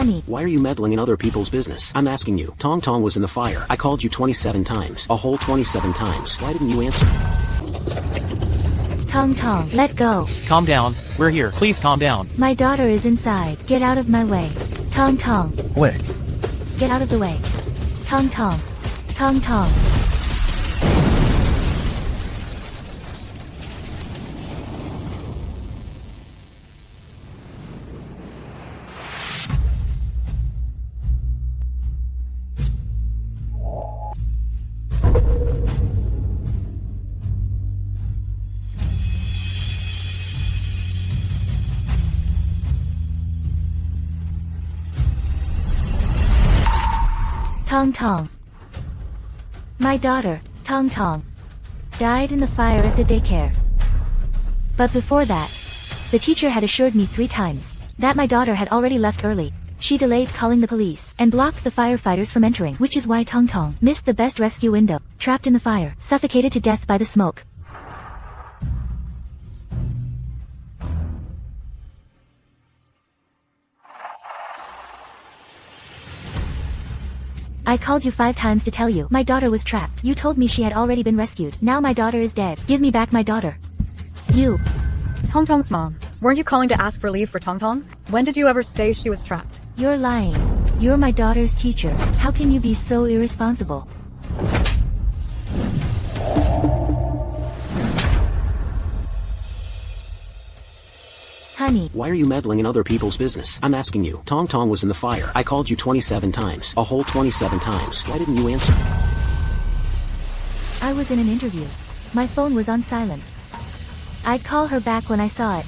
Honey. Why are you meddling in other people's business? I'm asking you. Tong Tong was in the fire. I called you 27 times. A whole 27 times. Why didn't you answer? Tong Tong, let go. Calm down. We're here. Please calm down. My daughter is inside. Get out of my way. Tong Tong. Quick. Get out of the way. Tong Tong. Tong Tong. Tong Tong. My daughter, Tong Tong, died in the fire at the daycare. But before that, the teacher had assured me 3 times that my daughter had already left early. She delayed calling the police and blocked the firefighters from entering, which is why Tong Tong missed the best rescue window, trapped in the fire, suffocated to death by the smoke. I called you 5 times to tell you my daughter was trapped. You told me she had already been rescued. Now my daughter is dead. Give me back my daughter. You. Tong Tong's mom. Weren't you calling to ask for leave for Tong Tong? When did you ever say she was trapped? You're lying. You're my daughter's teacher. How can you be so irresponsible? Honey. Why are you meddling in other people's business? I'm asking you. Tong Tong was in the fire. I called you 27 times. A whole 27 times. Why didn't you answer? I was in an interview. My phone was on silent. I'd call her back when I saw it.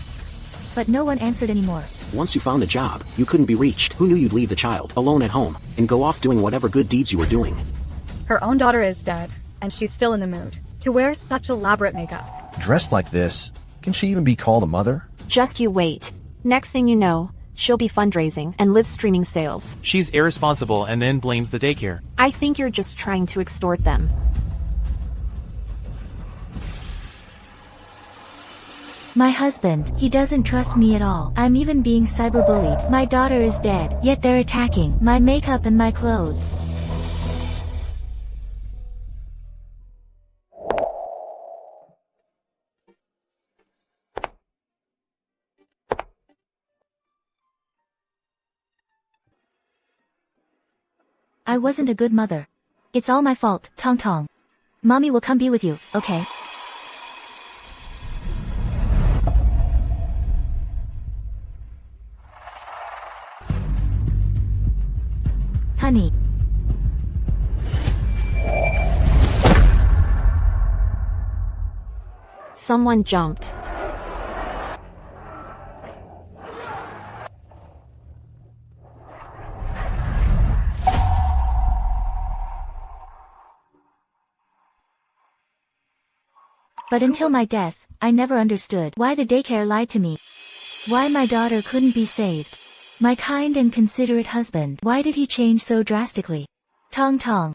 But no one answered anymore. Once you found a job, you couldn't be reached. Who knew you'd leave the child alone at home and go off doing whatever good deeds you were doing? Her own daughter is dead, and she's still in the mood to wear such elaborate makeup. Dressed like this, can she even be called a mother? Just you wait. Next thing you know, she'll be fundraising and live streaming sales. She's irresponsible and then blames the daycare. I think you're just trying to extort them. My husband, he doesn't trust me at all. I'm even being cyberbullied. My daughter is dead, yet they're attacking my makeup and my clothes. I wasn't a good mother. It's all my fault, Tong Tong. Mommy will come be with you, okay? Honey. Someone jumped. But until my death, I never understood why the daycare lied to me. Why my daughter couldn't be saved. My kind and considerate husband, why did he change so drastically? Tong Tong.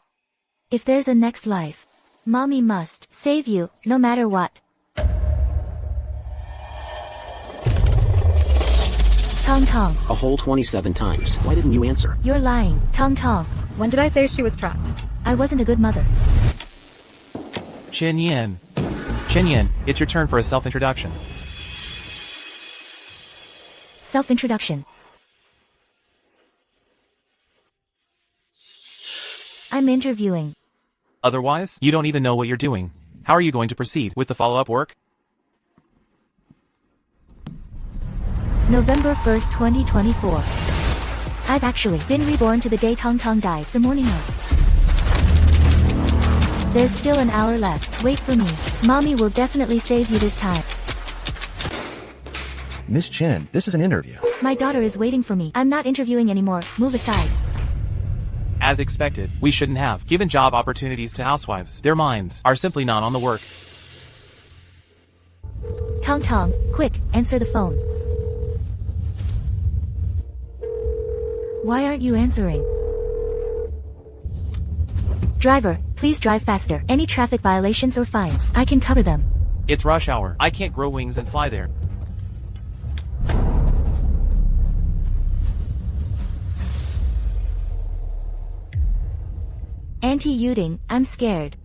If there's a next life, Mommy must save you, no matter what. Tong Tong. A whole 27 times. Why didn't you answer? You're lying, Tong Tong. When did I say she was trapped? I wasn't a good mother. Chen Yin. Chen Yin, it's your turn for a self-introduction. Self-introduction. I'm interviewing. Otherwise, you don't even know what you're doing. How are you going to proceed with the follow-up work? November 1st, 2024. I've actually been reborn to the day Tong Tong died, the morning of. There's still an hour left. Wait for me. Mommy will definitely save you this time. Miss Chen, this is an interview. My daughter is waiting for me. I'm not interviewing anymore. Move aside. As expected, we shouldn't have given job opportunities to housewives. Their minds are simply not on the work. Tong Tong, quick, answer the phone. Why aren't you answering? Driver, please drive faster. Any traffic violations or fines, I can cover them. It's rush hour. I can't grow wings and fly there. Auntie Yuding, I'm scared.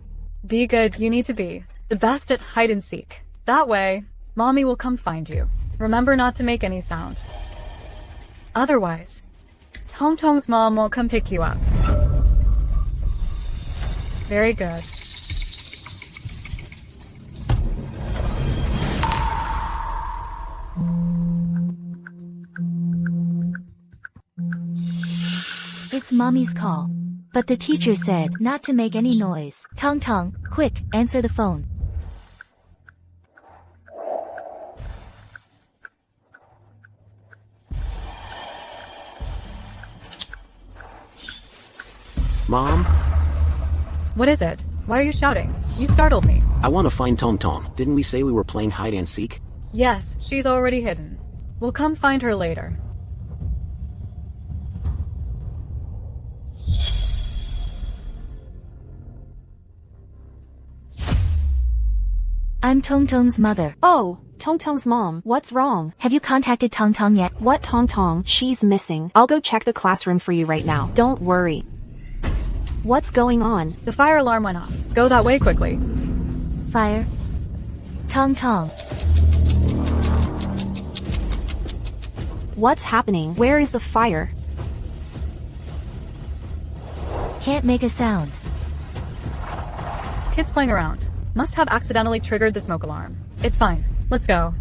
Be good, you need to be the best at hide and seek. That way, Mommy will come find you. Remember not to make any sound. Otherwise, Tong Tong's mom will come pick you up. Very good. It's Mommy's call. But the teacher said not to make any noise. Tong Tong, quick, answer the phone. Mom? What is it? Why are you shouting? You startled me. I want to find Tong Tong. Didn't we say we were playing hide and seek? Yes, she's already hidden. We'll come find her later. I'm Tong Tong's mother. Oh, Tong Tong's mom, what's wrong? Have you contacted Tong Tong yet? What Tong Tong? She's missing. I'll go check the classroom for you right now. Don't worry. What's going on? The fire alarm went off. Go that way quickly. Fire? Tong Tong. What's happening? Where is the fire? Can't make a sound. Kids playing around. Must have accidentally triggered the smoke alarm. It's fine. Let's go.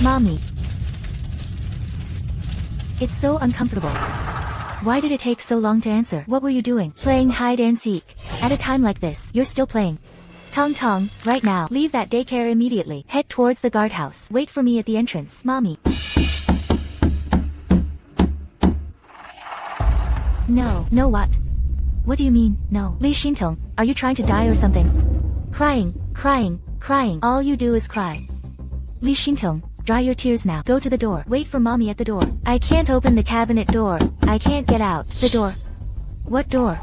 Mommy. It's so uncomfortable. Why did it take so long to answer? What were you doing? Playing hide and seek. At a time like this, you're still playing. Tong Tong, right now, leave that daycare immediately. Head towards the guardhouse. Wait for me at the entrance. Mommy. No what? What do you mean, no? Li Xintong, are you trying to die or something? Crying. All you do is cry. Li Xintong, dry your tears now. Go to the door. Wait for Mommy at the door. I can't open the cabinet door. I can't get out. The door. What door?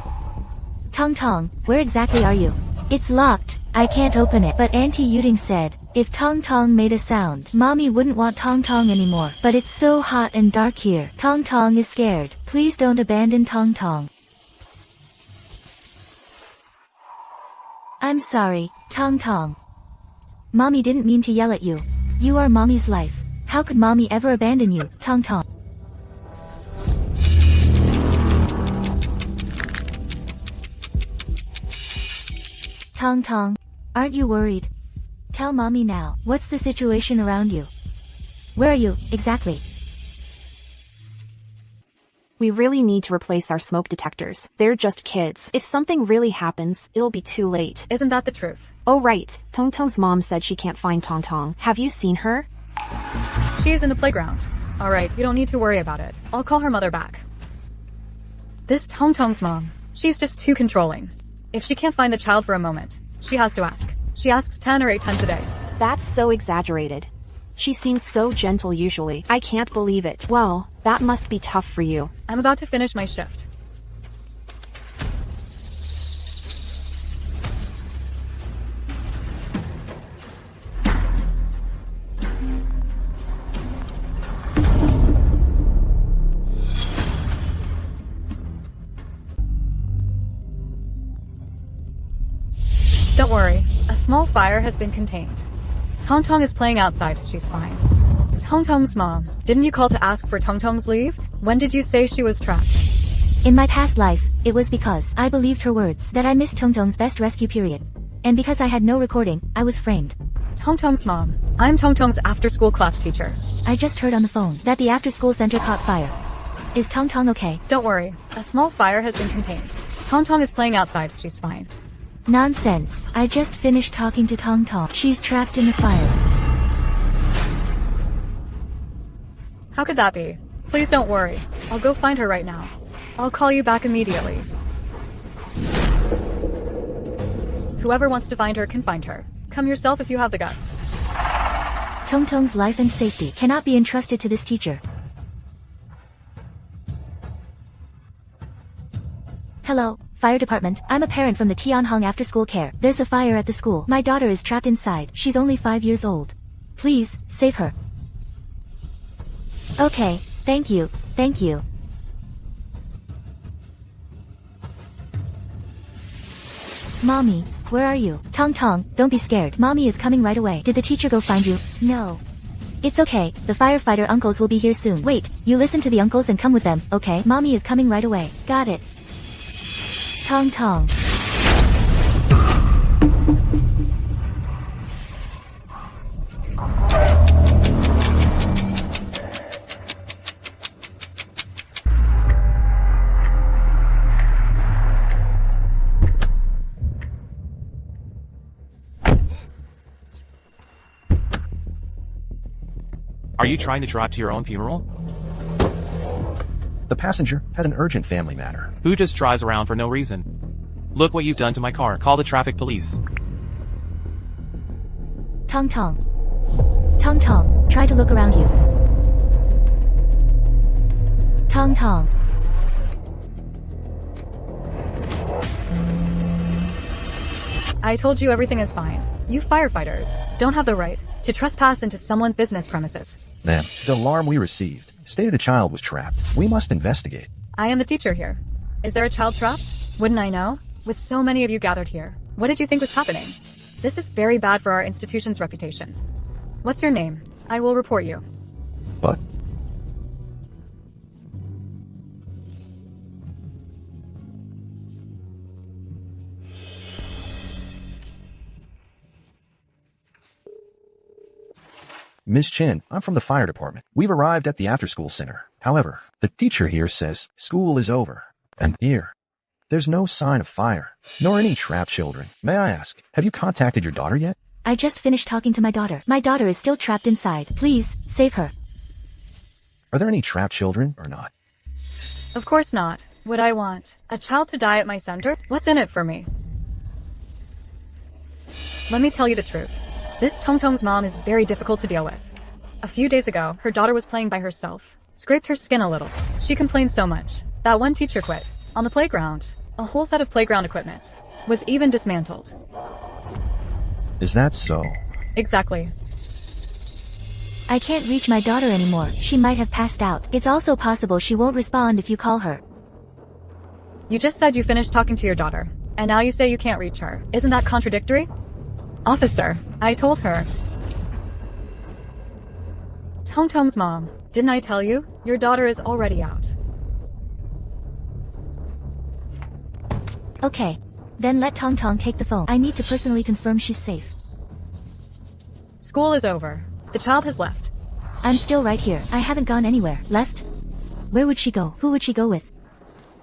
Tong Tong, where exactly are you? It's locked. I can't open it. But Auntie Yuding said, if Tong Tong made a sound, Mommy wouldn't want Tong Tong anymore. But it's so hot and dark here. Tong Tong is scared. Please don't abandon Tong Tong. I'm sorry, Tong Tong. Mommy didn't mean to yell at you. You are Mommy's life. How could Mommy ever abandon you, Tong Tong? Tong Tong, aren't you worried? Tell Mommy now, what's the situation around you? Where are you, exactly? We really need to replace our smoke detectors. They're just kids. If something really happens, it'll be too late. Isn't that the truth? Oh right, Tong Tong's mom said she can't find Tong Tong. Have you seen her? She's in the playground. Alright, you don't need to worry about it. I'll call her mother back. This Tong Tong's mom, she's just too controlling. If she can't find the child for a moment, she has to ask. She asks 10 or 8 times a day. That's so exaggerated. She seems so gentle usually. I can't believe it. Well, that must be tough for you. I'm about to finish my shift. Don't worry, a small fire has been contained. Tong Tong is playing outside, she's fine. Tong Tong's mom, didn't you call to ask for Tong Tong's leave? When did you say she was trapped? In my past life, it was because I believed her words that I missed Tong Tong's best rescue period. And because I had no recording, I was framed. Tong Tong's mom, I'm Tong Tong's after-school class teacher. I just heard on the phone that the after-school center caught fire. Is Tong Tong okay? Don't worry, a small fire has been contained. Tong Tong is playing outside, she's fine. Nonsense. I just finished talking to Tong Tong. She's trapped in the fire. How could that be? Please don't worry. I'll go find her right now. I'll call you back immediately. Whoever wants to find her can find her. Come yourself if you have the guts. Tong Tong's life and safety cannot be entrusted to this teacher. Fire department, I'm a parent from the Tianhong after school care. There's a fire at the school. My daughter is trapped inside. She's only 5 years old. Please, save her. Okay, thank you, thank you. Mommy, where are you? Tong Tong, don't be scared. Mommy is coming right away. Did the teacher go find you? No. It's okay, the firefighter uncles will be here soon. Wait, you listen to the uncles and come with them, okay? Mommy is coming right away. Got it. Tong Tong. Are you trying to drive to your own funeral? The passenger has an urgent family matter. Who just drives around for no reason? Look what you've done to my car. Call the traffic police. Tong Tong. Tong Tong, try to look around you. Tong Tong. I told you everything is fine. You firefighters don't have the right to trespass into someone's business premises. Ma'am, the alarm we received stated a child was trapped. We must investigate. I am the teacher here. Is there a child trapped? Wouldn't I know? With so many of you gathered here, what did you think was happening? This is very bad for our institution's reputation. What's your name? I will report you. But Miss Chin, I'm from the fire department. We've arrived at the after-school center. However, the teacher here says school is over. And here, there's no sign of fire, nor any trapped children. May I ask, have you contacted your daughter yet? I just finished talking to my daughter. My daughter is still trapped inside. Please, save her. Are there any trapped children or not? Of course not. Would I want a child to die at my center? What's in it for me? Let me tell you the truth. This Tong Tong's mom is very difficult to deal with. A few days ago, her daughter was playing by herself. Scraped her skin a little. She complained so much that one teacher quit. On the playground, a whole set of playground equipment was even dismantled. Is that so? Exactly. I can't reach my daughter anymore. She might have passed out. It's also possible she won't respond if you call her. You just said you finished talking to your daughter, and now you say you can't reach her. Isn't that contradictory? Officer, I told her. Tong Tong's mom, didn't I tell you? Your daughter is already out. Okay. Then let Tong Tong take the phone. I need to personally confirm she's safe. School is over. The child has left. I'm still right here. I haven't gone anywhere. Left? Where would she go? Who would she go with?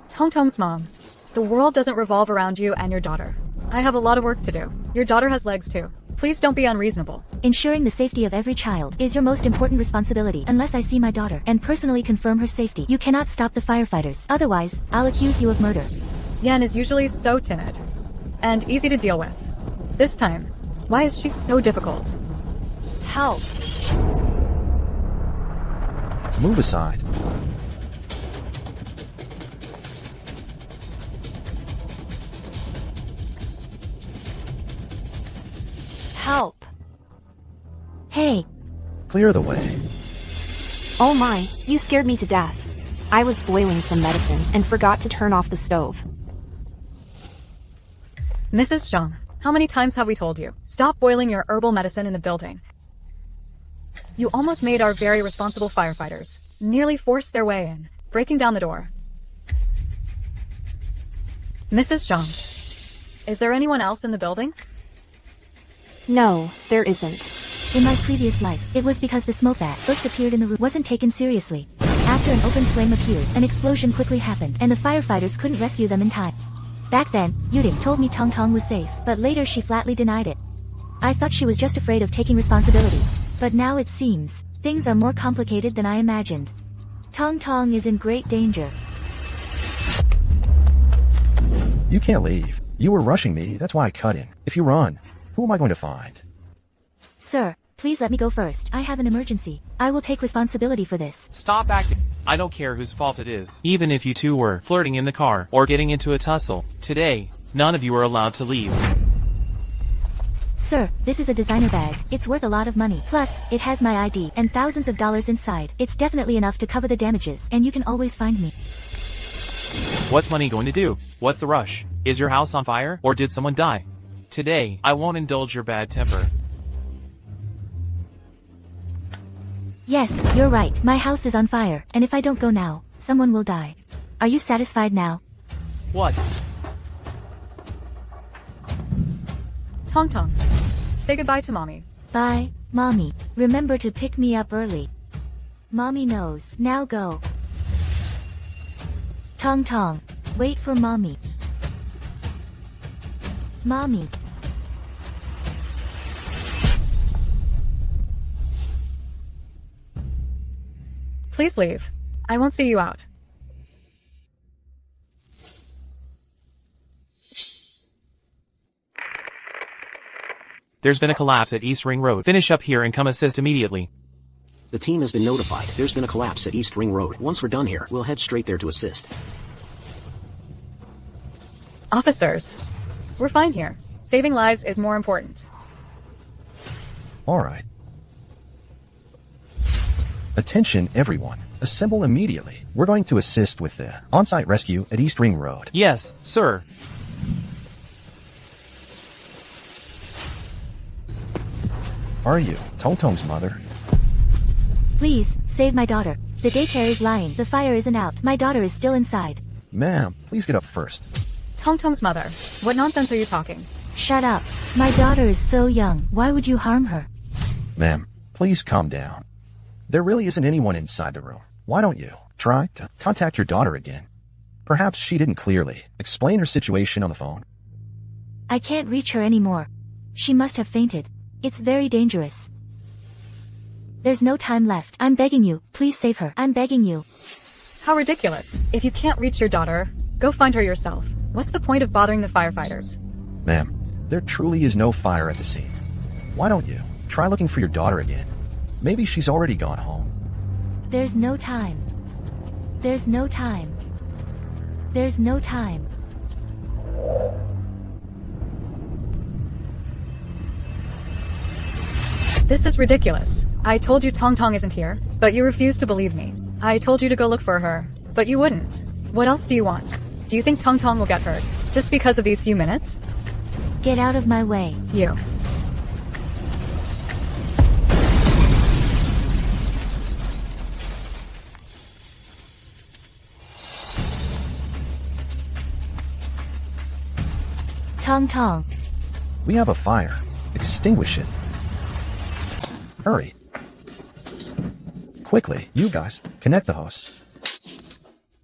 Tong Tong's mom. The world doesn't revolve around you and your daughter. I have a lot of work to do. Your daughter has legs too. Please don't be unreasonable. Ensuring the safety of every child is your most important responsibility. Unless I see my daughter and personally confirm her safety, you cannot stop the firefighters. Otherwise, I'll accuse you of murder. Yan is usually so timid and easy to deal with. This time, why is she so difficult? Help. Move aside. Help. Hey. Clear the way. Oh my, you scared me to death. I was boiling some medicine and forgot to turn off the stove. Mrs. Zhang, how many times have we told you? Stop boiling your herbal medicine in the building. You almost made our very responsible firefighters nearly force their way in, breaking down the door. Mrs. Zhang, is there anyone else in the building? No, there isn't. In my previous life, it was because the smoke that first appeared in the room wasn't taken seriously. After an open flame appeared, an explosion quickly happened, and the firefighters couldn't rescue them in time. Back then, Yuding told me Tong Tong was safe, but later she flatly denied it. I thought she was just afraid of taking responsibility. But now it seems, things are more complicated than I imagined. Tong Tong is in great danger. You can't leave. You were rushing me, that's why I cut in. If you run, who am I going to find? Sir, please let me go first. I have an emergency. I will take responsibility for this. Stop acting. I don't care whose fault it is. Even if you two were flirting in the car or getting into a tussle, today, none of you are allowed to leave. Sir, this is a designer bag. It's worth a lot of money. Plus, it has my ID and thousands of dollars inside. It's definitely enough to cover the damages, and you can always find me. What's money going to do? What's the rush? Is your house on fire, or did someone die? Today, I won't indulge your bad temper. Yes, you're right. My house is on fire, and if I don't go now, someone will die. Are you satisfied now? What? Tong Tong, say goodbye to Mommy. Bye, Mommy. Remember to pick me up early. Mommy knows. Now go. Tong Tong, wait for Mommy. Mommy. Please leave. I won't see you out. There's been a collapse at East Ring Road. Finish up here and come assist immediately. The team has been notified. There's been a collapse at East Ring Road. Once we're done here, we'll head straight there to assist. Officers, we're fine here. Saving lives is more important. Alright. Attention everyone. Assemble immediately. We're going to assist with the on-site rescue at East Ring Road. Yes, sir. Are you Tong Tong's mother? Please, save my daughter. The daycare is lying. The fire isn't out. My daughter is still inside. Ma'am, please get up first. Tong Tong's mother, what nonsense are you talking? Shut up. My daughter is so young. Why would you harm her? Ma'am, please calm down. There really isn't anyone inside the room. Why don't you try to contact your daughter again? Perhaps she didn't clearly explain her situation on the phone. I can't reach her anymore. She must have fainted. It's very dangerous. There's no time left. I'm begging you. Please save her. I'm begging you. How ridiculous. If you can't reach your daughter, go find her yourself. What's the point of bothering the firefighters? Ma'am, there truly is no fire at the scene. Why don't you try looking for your daughter again? Maybe she's already gone home. There's no time. There's no time. There's no time. This is ridiculous. I told you Tong Tong isn't here, but you refused to believe me. I told you to go look for her, but you wouldn't. What else do you want? Do you think Tong Tong will get hurt just because of these few minutes? Get out of my way. You. Tong Tong. We have a fire. Extinguish it. Hurry. Quickly, you guys, connect the hose.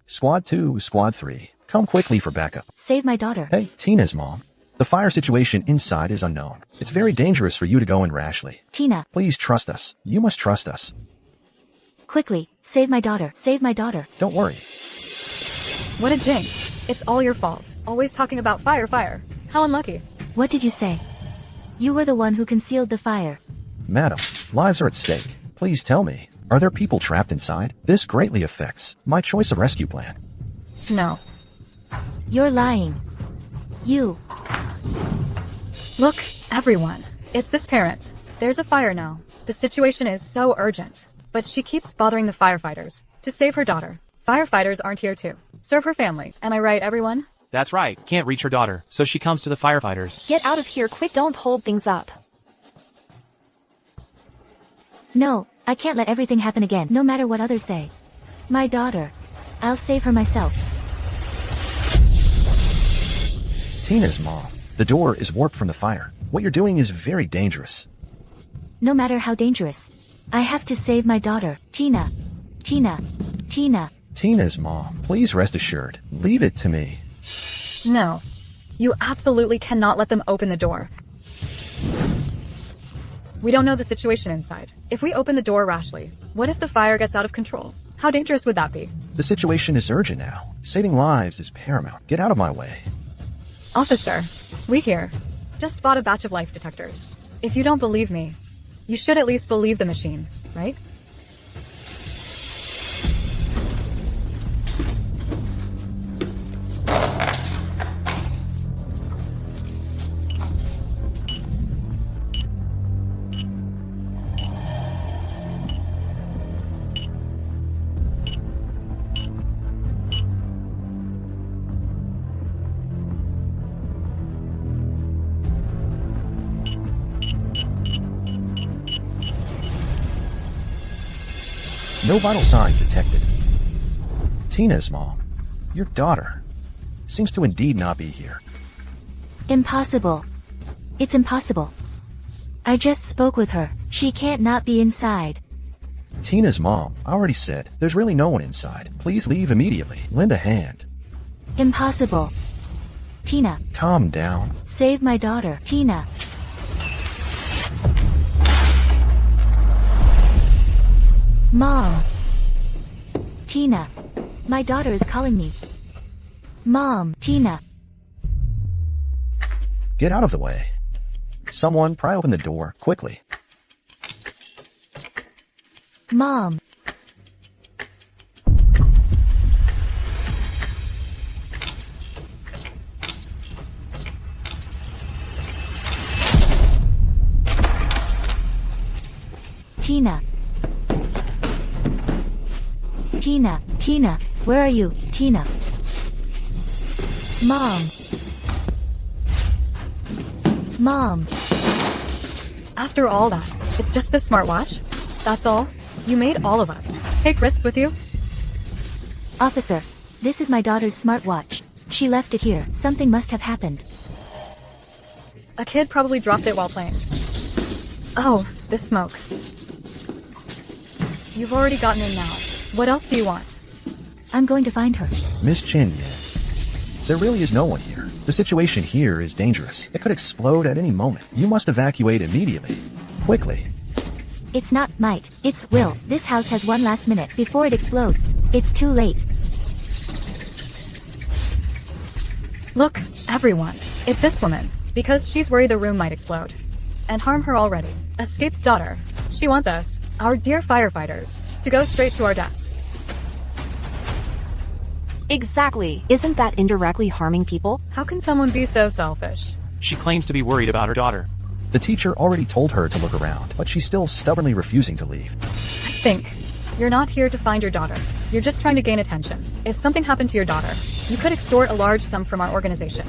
Squad 2, Squad 3, come quickly for backup. Save my daughter. Hey, Tina's mom. The fire situation inside is unknown. It's very dangerous for you to go in rashly. Tina. Please trust us. You must trust us. Quickly, save my daughter. Save my daughter. Don't worry. What a jinx. It's all your fault. Always talking about fire, fire. How unlucky. What did you say? You were the one who concealed the fire. Madam, lives are at stake. Please tell me, are there people trapped inside? This greatly affects my choice of rescue plan. No. You're lying. You. Look, everyone. It's this parent. There's a fire now. The situation is so urgent. But she keeps bothering the firefighters to save her daughter. Firefighters aren't here to serve her family. Am I right, everyone? That's right. Can't reach her daughter, so she comes to the firefighters. Get out of here quick, don't hold things up. No, I can't let everything happen again, no matter what others say. My daughter. I'll save her myself. Tina's mom. The door is warped from the fire. What you're doing is very dangerous. No matter how dangerous. I have to save my daughter. Tina. Tina. Tina. Tina's mom. Please rest assured. Leave it to me. No. You absolutely cannot let them open the door. We don't know the situation inside. If we open the door rashly, what if the fire gets out of control? How dangerous would that be? The situation is urgent now. Saving lives is paramount. Get out of my way. Officer, we here just bought a batch of life detectors. If you don't believe me, you should at least believe the machine, right? No vital signs detected. Tina's mom, your daughter, seems to indeed not be here. Impossible. It's impossible. I just spoke with her. She can't not be inside. Tina's mom already said there's really no one inside. Please leave immediately. Lend a hand. Impossible. Tina, Calm down. save my daughter. Tina. Mom. Tina. My daughter is calling me. Mom. Tina. Get out of the way. Someone pry open the door, quickly. Mom. Tina. Tina. Tina. Where are you, Tina? Mom. Mom. After all that, it's just this smartwatch? That's all? You made all of us take risks with you? Officer, this is my daughter's smartwatch. She left it here. Something must have happened. A kid probably dropped it while playing. Oh, this smoke. You've already gotten in now. What else do you want? I'm going to find her. Miss Chin, there really is no one here. The situation here is dangerous. It could explode at any moment. You must evacuate immediately. Quickly. It's not might, it's will. This house has one last minute before it explodes. It's too late. Look, everyone. It's this woman. Because she's worried the room might explode. And harm her already. Escaped daughter. She wants us, our dear firefighters, to go straight to our deaths. Exactly. Isn't that indirectly harming people? How can someone be so selfish? She claims to be worried about her daughter. The teacher already told her to look around, but she's still stubbornly refusing to leave. I think. You're not here to find your daughter. You're just trying to gain attention. If something happened to your daughter, you could extort a large sum from our organization.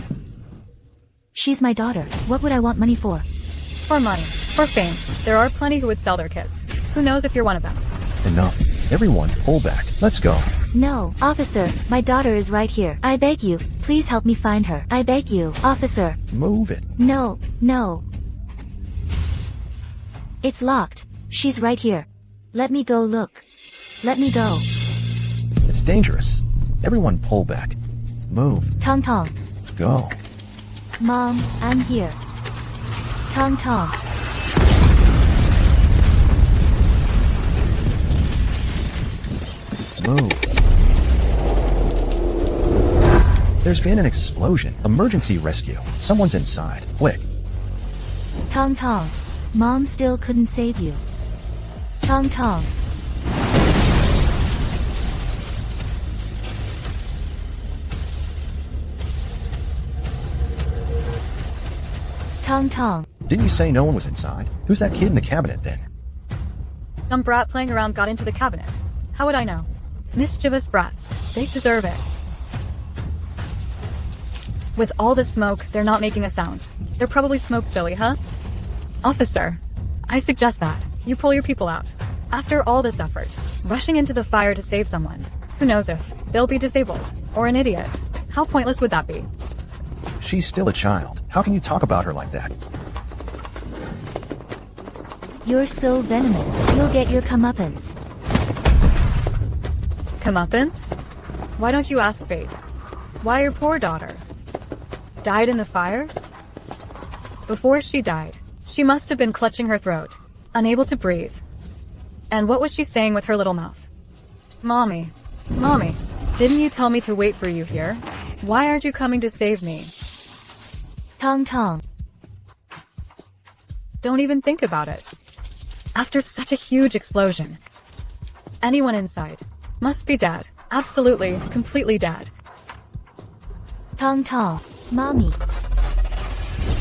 She's my daughter. What would I want money for? For money. For fame. There are plenty who would sell their kids. Who knows if you're one of them? Enough. Everyone, pull back. Let's go. No, officer, my daughter is right here. I beg you, please help me find her. I beg you, officer. Move it. No, no. It's locked. She's right here. Let me go look. Let me go. It's dangerous. Everyone pull back. Move. Tong Tong. Go. Mom, I'm here. Tong Tong. Move. There's been an explosion. Emergency rescue. Someone's inside. Quick. Tong Tong. Mom still couldn't save you. Tong Tong. Tong Tong. Didn't you say no one was inside? Who's that kid in the cabinet then? Some brat playing around got into the cabinet. How would I know? Mischievous brats. They deserve it. With all the smoke, they're not making a sound. They're probably smoke silly, huh? Officer, I suggest that you pull your people out. After all this effort, rushing into the fire to save someone, who knows if they'll be disabled or an idiot. How pointless would that be? She's still a child. How can you talk about her like that? You're so venomous. You'll get your comeuppance. Comeuppance? Why don't you ask fate? Why your poor daughter? Died in the fire? Before she died, she must have been clutching her throat, unable to breathe. And what was she saying with her little mouth? Mommy, Mommy, didn't you tell me to wait for you here? Why aren't you coming to save me? Tong Tong. Don't even think about it. After such a huge explosion, anyone inside must be dead. Absolutely, completely dead. Tong Tong. Mommy.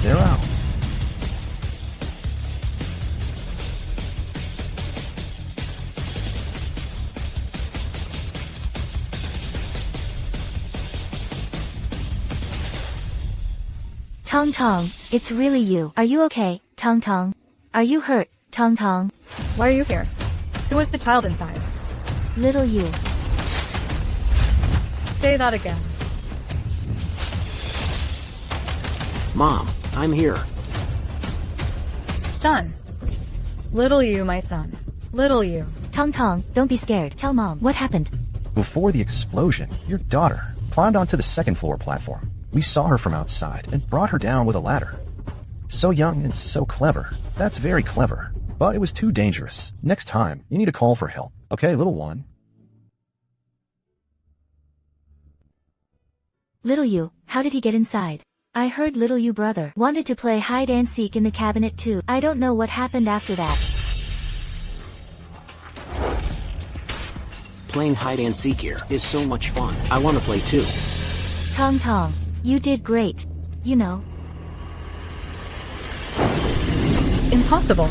They're out. Tong Tong, it's really you. Are you okay, Tong Tong? Are you hurt, Tong Tong? Why are you here? Who was the child inside? Little you. Say that again. Mom, I'm here. Son. Little you, my son. Little you. Tong Tong, don't be scared. Tell Mom what happened. Before the explosion, your daughter climbed onto the second floor platform. We saw her from outside and brought her down with a ladder. So young and so clever. That's very clever. But it was too dangerous. Next time, you need to call for help. Okay, little one? Little you, how did he get inside? I heard little you brother wanted to play hide and seek in the cabinet too. I don't know what happened after that. Playing hide and seek here is so much fun. I want to play too. Tong Tong, you did great. You know. Impossible.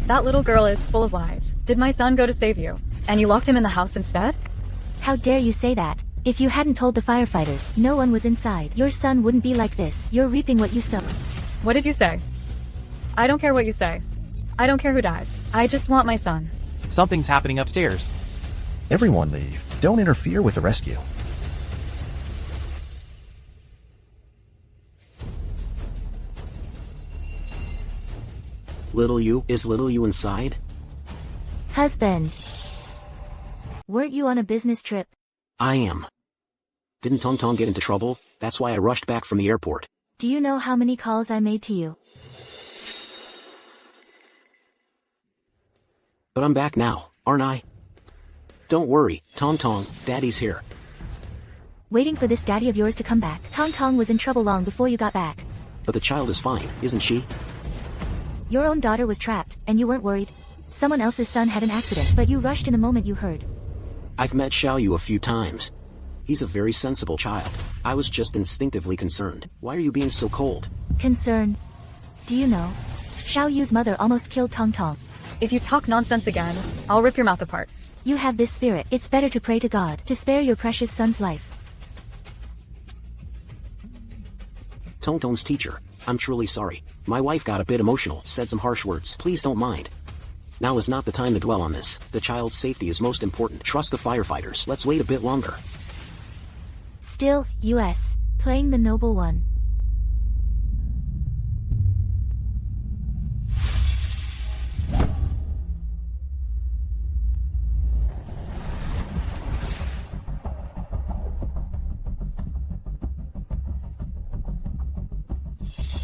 That little girl is full of lies. Did my son go to save you? And you locked him in the house instead? How dare you say that? If you hadn't told the firefighters no one was inside, your son wouldn't be like this. You're reaping what you sow. What did you say? I don't care what you say. I don't care who dies. I just want my son. Something's happening upstairs. Everyone leave. Don't interfere with the rescue. Little you, is little you inside? Husband. Weren't you on a business trip? I am. Didn't Tong Tong get into trouble? That's why I rushed back from the airport. Do you know how many calls I made to you? But I'm back now, aren't I? Don't worry, Tong Tong, Daddy's here. Waiting for this daddy of yours to come back. Tong Tong was in trouble long before you got back. But the child is fine, isn't she? Your own daughter was trapped, and you weren't worried. Someone else's son had an accident, but you rushed in the moment you heard. I've met Xiao Yu a few times. He's a very sensible child. I was just instinctively concerned. Why are you being so cold? Concern. Do you know? Xiao Yu's mother almost killed Tong Tong. If you talk nonsense again, I'll rip your mouth apart. You have this spirit. It's better to pray to God to spare your precious son's life. Tong Tong's teacher, I'm truly sorry. My wife got a bit emotional, said some harsh words. Please don't mind. Now is not the time to dwell on this. The child's safety is most important. Trust the firefighters. Let's wait a bit longer. Still, U.S. Playing the noble one.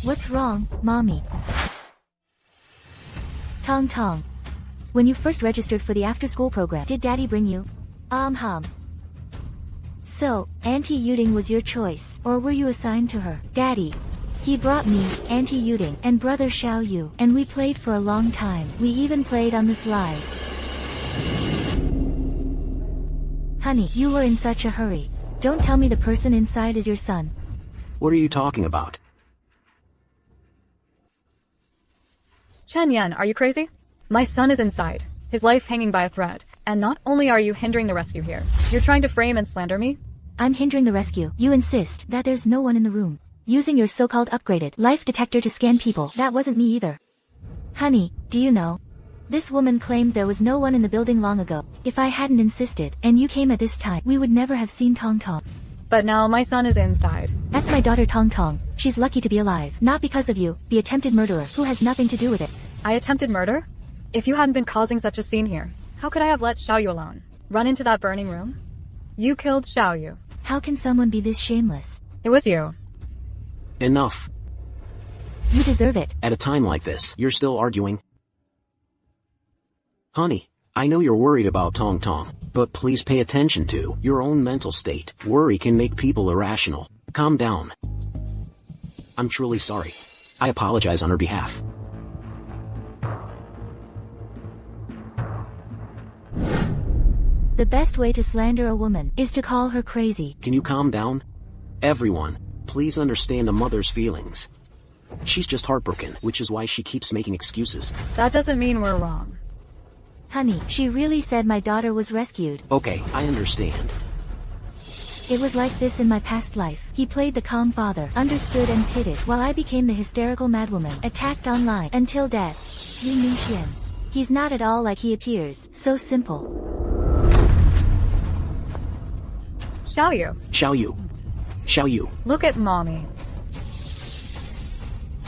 What's wrong, Mommy? Tong Tong. When you first registered for the after-school program, did Daddy bring you? So, Auntie Yuding was your choice, or were you assigned to her? Daddy. He brought me, Auntie Yuding, and brother Xiao Yu, and we played for a long time. We even played on the slide. Honey, you were in such a hurry. Don't tell me the person inside is your son. What are you talking about? Chen Yan, are you crazy? My son is inside, his life hanging by a thread. And not only are you hindering the rescue here, you're trying to frame and slander me? I'm hindering the rescue. You insist that there's no one in the room. Using your so-called upgraded life detector to scan people, that wasn't me either. Honey, do you know? This woman claimed there was no one in the building long ago. If I hadn't insisted, and you came at this time, we would never have seen Tong Tong. But now my son is inside. That's my daughter Tong Tong. She's lucky to be alive. Not because of you, the attempted murderer, who has nothing to do with it. I attempted murder? If you hadn't been causing such a scene here, how could I have let Xiao Yu alone? Run into that burning room? You killed Xiao Yu. How can someone be this shameless? It was you. Enough. You deserve it. At a time like this, you're still arguing? Honey, I know you're worried about Tong Tong, but please pay attention to your own mental state. Worry can make people irrational. Calm down. I'm truly sorry. I apologize on her behalf. The best way to slander a woman is to call her crazy. Can you calm down? Everyone, please understand a mother's feelings. She's just heartbroken, which is why she keeps making excuses. That doesn't mean we're wrong. Honey, she really said my daughter was rescued. Okay, I understand. It was like this in my past life. He played the calm father, understood and pitted, while I became the hysterical madwoman, attacked online, until death. Yu Mingxian. He's not at all like he appears, so simple. Xiao Yu. Xiao Yu. Xiao Yu. Look at mommy.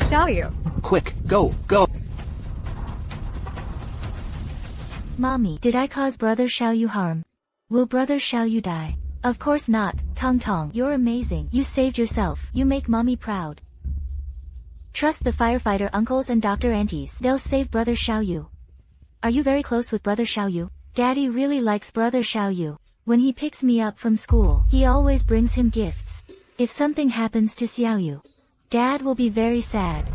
Xiao Yu. Quick, go, go. Mommy, did I cause Brother Xiao Yu harm? Will Brother Xiao Yu die? Of course not, Tong Tong. You're amazing. You saved yourself. You make mommy proud. Trust the firefighter uncles and doctor aunties. They'll save Brother Xiao Yu. Are you very close with Brother Xiao Yu? Daddy really likes Brother Xiao Yu. When he picks me up from school, he always brings him gifts. If something happens to Xiao Yu, Dad will be very sad.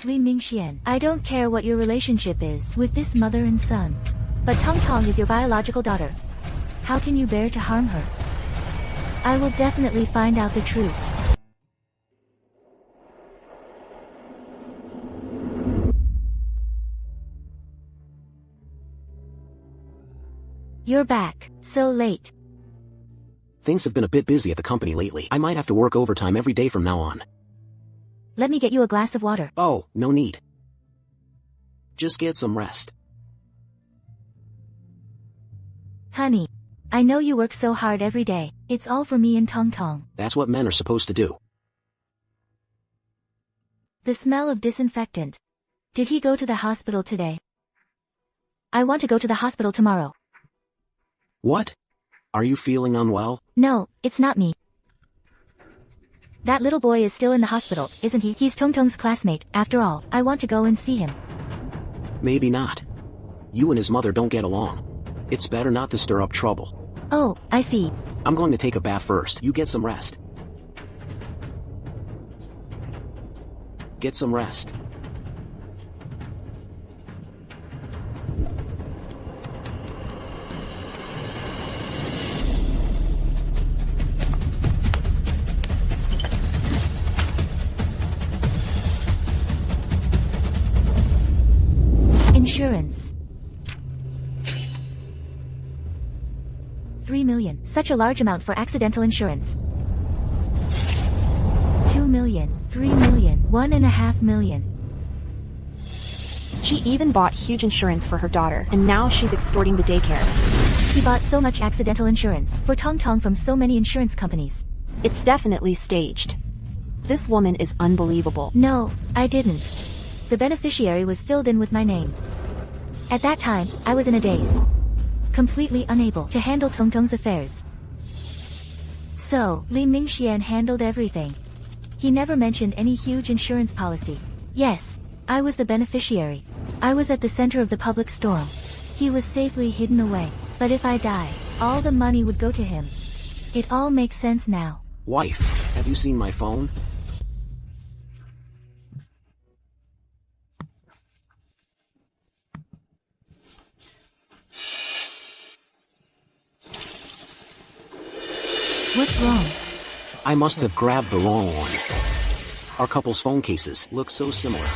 Li Mingxian, I don't care what your relationship is with this mother and son, but Tong Tong is your biological daughter. How can you bear to harm her? I will definitely find out the truth. You're back, so late. Things have been a bit busy at the company lately. I might have to work overtime every day from now on. Let me get you a glass of water. Oh, no need. Just get some rest. Honey, I know you work so hard every day. It's all for me and Tong Tong. That's what men are supposed to do. The smell of disinfectant. Did he go to the hospital today? I want to go to the hospital tomorrow. What? Are you feeling unwell? No, it's not me. That little boy is still in the hospital, isn't he? He's Tong Tong's classmate. After all, I want to go and see him. Maybe not. You and his mother don't get along. It's better not to stir up trouble. Oh, I see. I'm going to take a bath first. You get some rest. Get some rest. Insurance. 3 million. Such a large amount for accidental insurance. 2 million. 3 million. 1.5 million. She even bought huge insurance for her daughter, and now she's extorting the daycare. He bought so much accidental insurance for Tong Tong from so many insurance companies. It's definitely staged. This woman is unbelievable. No, I didn't. The beneficiary was filled in with my name. At that time, I was in a daze. Completely unable to handle Tong Tong's affairs. So, Li Mingxian handled everything. He never mentioned any huge insurance policy. Yes, I was the beneficiary. I was at the center of the public storm. He was safely hidden away. But if I die, all the money would go to him. It all makes sense now. Wife, have you seen my phone? What's wrong? I must have grabbed the wrong one. Our couple's phone cases look so similar.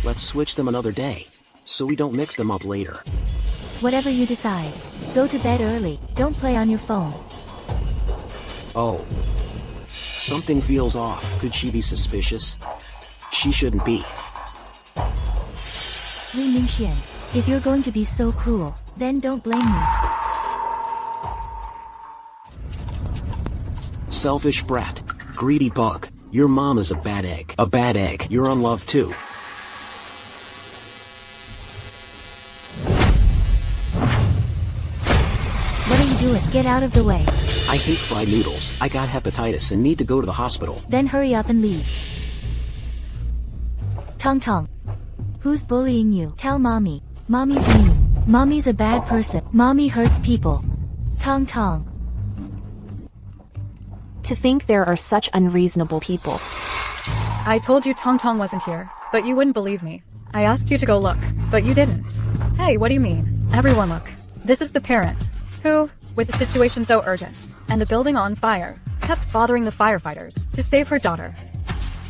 Let's switch them another day, so we don't mix them up later. Whatever you decide. Go to bed early. Don't play on your phone. Oh. Something feels off. Could she be suspicious? She shouldn't be. Li Mingxian, if you're going to be so cruel, then don't blame me. Selfish brat. Greedy bug. Your mom is a bad egg. A bad egg. You're unloved too. What are you doing? Get out of the way. I hate fried noodles. I got hepatitis and need to go to the hospital. Then hurry up and leave. Tong Tong. Who's bullying you? Tell mommy. Mommy's mean. Mommy's a bad person. Mommy hurts people. Tong Tong. To think there are such unreasonable people. I told you Tong Tong wasn't here, but you wouldn't believe me. I asked you to go look, but you didn't. Hey, what do you mean? Everyone look. This is the parent, who, with the situation so urgent, and the building on fire, kept bothering the firefighters to save her daughter.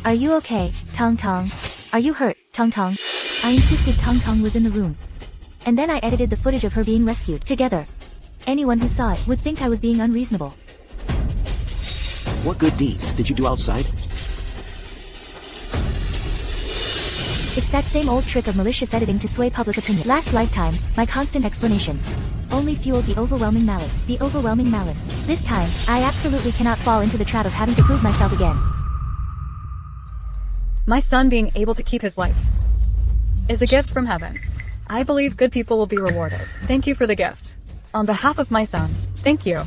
Are you okay, Tong Tong? Are you hurt, Tong Tong? I insisted Tong Tong was in the room. And then I edited the footage of her being rescued together. Anyone who saw it would think I was being unreasonable. What good deeds did you do outside? It's that same old trick of malicious editing to sway public opinion. Last lifetime, my constant explanations only fueled the overwhelming malice. The overwhelming malice. This time, I absolutely cannot fall into the trap of having to prove myself again. My son being able to keep his life is a gift from heaven. I believe good people will be rewarded. Thank you for the gift. On behalf of my son, thank you.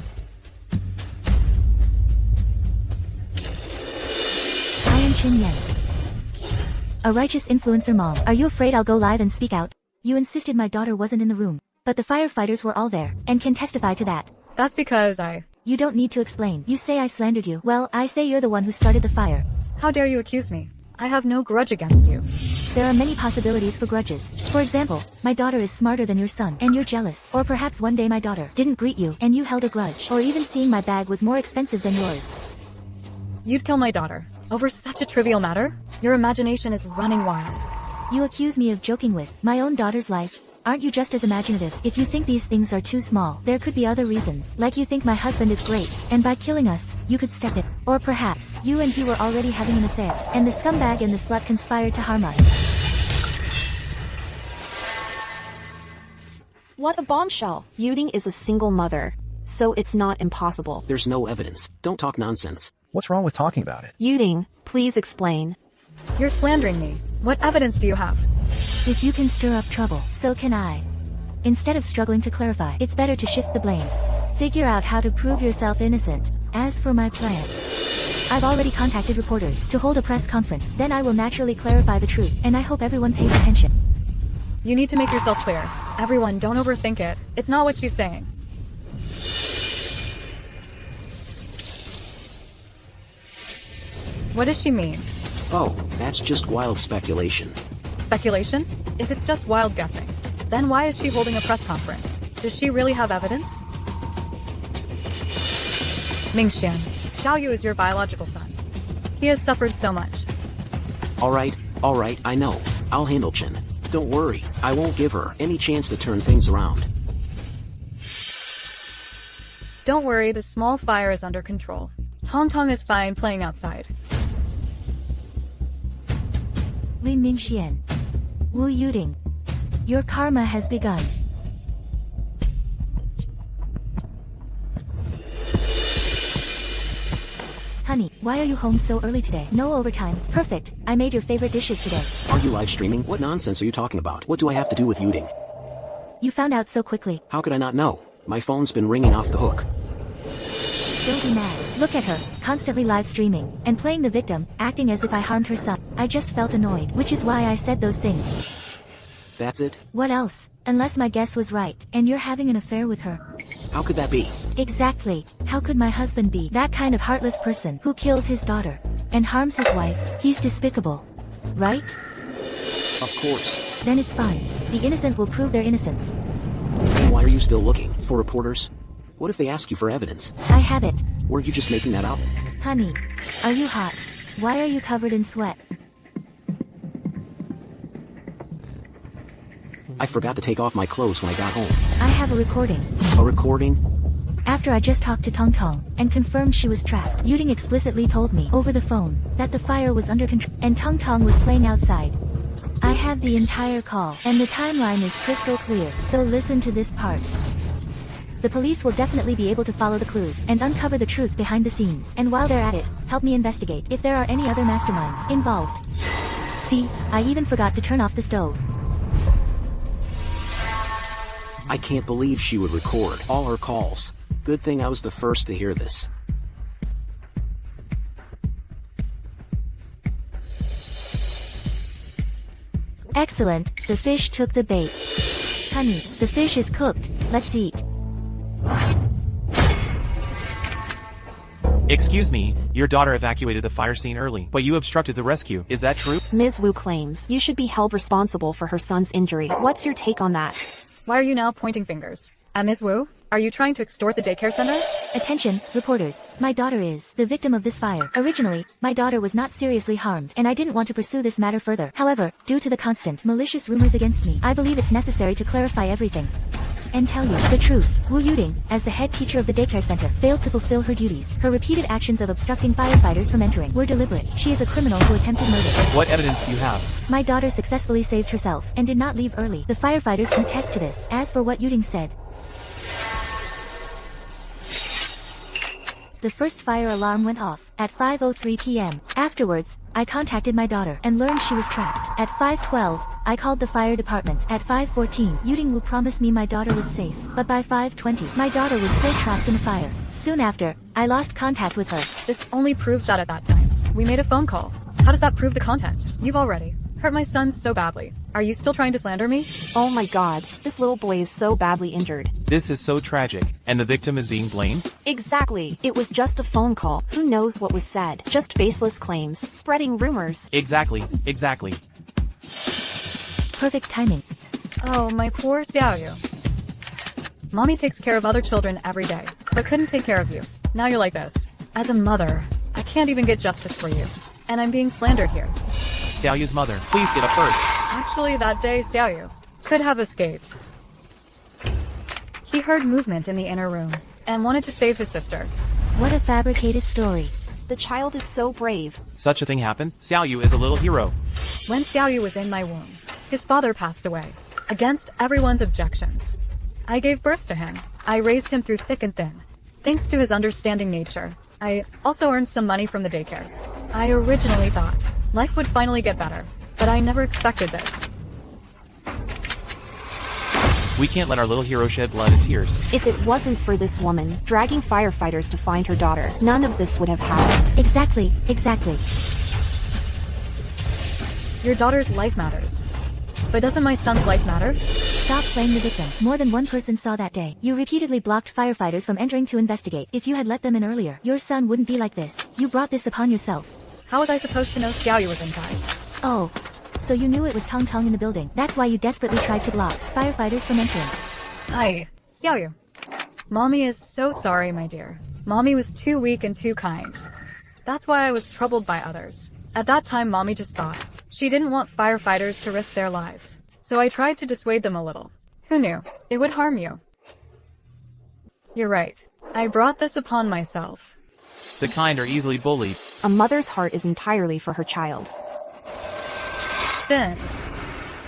I am Chin Yen, a righteous influencer mom. Are you afraid I'll go live and speak out? You insisted my daughter wasn't in the room, but the firefighters were all there, and can testify to that. That's because You don't need to explain. You say I slandered you. Well, I say you're the one who started the fire. How dare you accuse me? I have no grudge against you. There are many possibilities for grudges. For example, my daughter is smarter than your son, and you're jealous. Or perhaps one day my daughter didn't greet you, and you held a grudge. Or even seeing my bag was more expensive than yours. You'd kill my daughter over such a trivial matter? Your imagination is running wild. You accuse me of joking with my own daughter's life. Aren't you just as imaginative? If you think these things are too small, there could be other reasons. Like you think my husband is great, and by killing us, you could step it. Or perhaps, you and he were already having an affair, and the scumbag and the slut conspired to harm us. What a bombshell. Yuding is a single mother, so it's not impossible. There's no evidence. Don't talk nonsense. What's wrong with talking about it? Yuding, please explain. You're slandering me. What evidence do you have? If you can stir up trouble, so can I. Instead of struggling to clarify, it's better to shift the blame. Figure out how to prove yourself innocent. As for my plan, I've already contacted reporters to hold a press conference. Then I will naturally clarify the truth, and I hope everyone pays attention. You need to make yourself clear. Everyone, don't overthink it. It's not what she's saying. What does she mean? Oh, that's just wild speculation. Speculation? If it's just wild guessing, then why is she holding a press conference? Does she really have evidence? Mingxian, Xiao Yu is your biological son. He has suffered so much. Alright, I know. I'll handle Chin. Don't worry, I won't give her any chance to turn things around. Don't worry, the small fire is under control. Tong Tong is fine playing outside. Li Mingxian. Wu Yuding. Your karma has begun. Honey, why are you home so early today? No overtime. Perfect. I made your favorite dishes today. Are you live streaming? What nonsense are you talking about? What do I have to do with Yuding? You found out so quickly. How could I not know? My phone's been ringing off the hook. Don't be mad. Look at her, constantly live streaming, and playing the victim, acting as if I harmed her son. I just felt annoyed, which is why I said those things. That's it? What else? Unless my guess was right, and you're having an affair with her. How could that be? Exactly. How could my husband be that kind of heartless person who kills his daughter and harms his wife? He's despicable. Right? Of course. Then it's fine. The innocent will prove their innocence. And why are you still looking for reporters? What if they ask you for evidence? I have it. Were you just making that up? Honey, are you hot? Why are you covered in sweat? I forgot to take off my clothes when I got home. I have a recording. A recording? After I just talked to Tong Tong and confirmed she was trapped, Yuding explicitly told me over the phone that the fire was under control and Tong Tong was playing outside. I have the entire call, and the timeline is crystal clear, so listen to this part. The police will definitely be able to follow the clues and uncover the truth behind the scenes. And while they're at it, help me investigate if there are any other masterminds involved. See, I even forgot to turn off the stove. I can't believe she would record all her calls. Good thing I was the first to hear this. Excellent, the fish took the bait. Honey, the fish is cooked, let's eat. Excuse me, your daughter evacuated the fire scene early, but you obstructed the rescue. Is that true? Ms. Wu claims you should be held responsible for her son's injury. What's your take on that? Why are you now pointing fingers? Ms. Wu, are you trying to extort the daycare center? Attention, reporters. My daughter is the victim of this fire. Originally, my daughter was not seriously harmed, and I didn't want to pursue this matter further. However, due to the constant malicious rumors against me, I believe it's necessary to clarify everything. and tell you the truth. Wu Yuding, as the head teacher of the daycare center, failed to fulfill her duties. Her repeated actions of obstructing firefighters from entering were deliberate. She is a criminal who attempted murder. What evidence do you have? My daughter successfully saved herself and did not leave early. The firefighters can attest to this. As for what Yuding said, the first fire alarm went off at 5:03 p.m. Afterwards, I contacted my daughter and learned she was trapped. At 5:12, I called the fire department. At 5:14, Yuding Wu promised me my daughter was safe, but by 5:20, my daughter was still trapped in the fire. Soon after, I lost contact with her. This only proves that at that time, we made a phone call. How does that prove the content? You've already hurt my son so badly. Are you still trying to slander me? Oh my god, this little boy is so badly injured. This is so tragic, and the victim is being blamed? Exactly. It was just a phone call. Who knows what was said? Just baseless claims, spreading rumors. Exactly. Perfect timing. Oh, my poor Xiaoyu. Mommy takes care of other children every day, but couldn't take care of you. Now you're like this. As a mother, I can't even get justice for you. And I'm being slandered here. Xiaoyu's mother, please get up first. Actually, that day, Xiaoyu could have escaped. He heard movement in the inner room and wanted to save his sister. What a fabricated story. The child is so brave. Such a thing happened? Xiaoyu is a little hero. When Xiaoyu was in my womb, his father passed away, against everyone's objections. I gave birth to him. I raised him through thick and thin. Thanks to his understanding nature, I also earned some money from the daycare. I originally thought life would finally get better, but I never expected this. We can't let our little hero shed blood and tears. If it wasn't for this woman dragging firefighters to find her daughter, none of this would have happened. Exactly. Your daughter's life matters. But doesn't my son's life matter? Stop playing the victim. More than one person saw that day. You repeatedly blocked firefighters from entering to investigate. If you had let them in earlier, your son wouldn't be like this. You brought this upon yourself. How was I supposed to know Xiaoyu was inside? Oh. So you knew it was Tong Tong in the building. That's why you desperately tried to block firefighters from entering. Xiaoyu. Mommy is so sorry, my dear. Mommy was too weak and too kind. That's why I was troubled by others. At that time, Mommy just thought she didn't want firefighters to risk their lives. So I tried to dissuade them a little. Who knew? It would harm you. You're right. I brought this upon myself. The kind are easily bullied. A mother's heart is entirely for her child. Since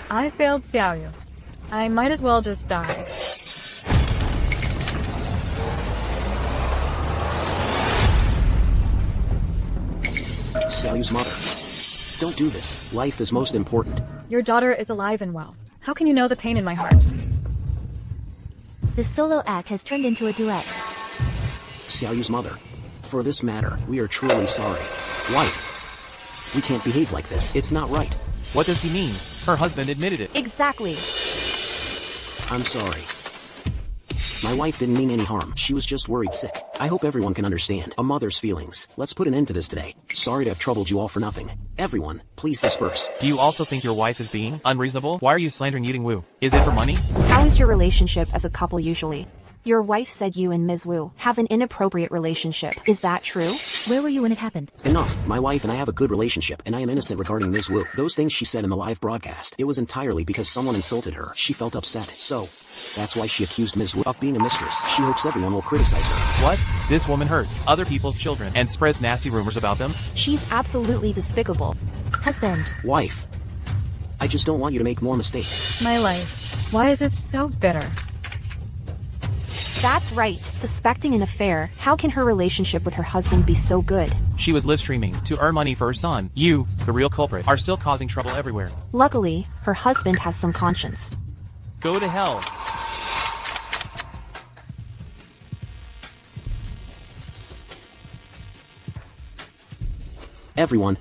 I failed Xiaoyu, I might as well just die. Xiaoyu's mother. Don't do this. Life is most important. Your daughter is alive and well. How can you know the pain in my heart? The solo act has turned into a duet. Xiaoyu's mother. For this matter, we are truly sorry. Wife. We can't behave like this. It's not right. What does he mean? Her husband admitted it. Exactly. I'm sorry. My wife didn't mean any harm. She was just worried sick. I hope everyone can understand a mother's feelings. Let's put an end to this today. Sorry to have troubled you all for nothing. Everyone, please disperse. Do you also think your wife is being unreasonable? Why are you slandering Yuding Wu? Is it for money? How is your relationship as a couple usually? Your wife said you and Ms. Wu have an inappropriate relationship. Is that true? Where were you when it happened? Enough. My wife and I have a good relationship, and I am innocent regarding Ms. Wu. Those things she said in the live broadcast, it was entirely because someone insulted her. She felt upset. So, that's why she accused Ms. Wu of being a mistress. She hopes everyone will criticize her. What? This woman hurts other people's children and spreads nasty rumors about them? She's absolutely despicable. Husband. Wife. I just don't want you to make more mistakes. My life. Why is it so bitter? That's right. Suspecting an affair, how can her relationship with her husband be so good? She was live streaming to earn money for her son. You, the real culprit, are still causing trouble everywhere. Luckily, her husband has some conscience. Go to hell. Everyone.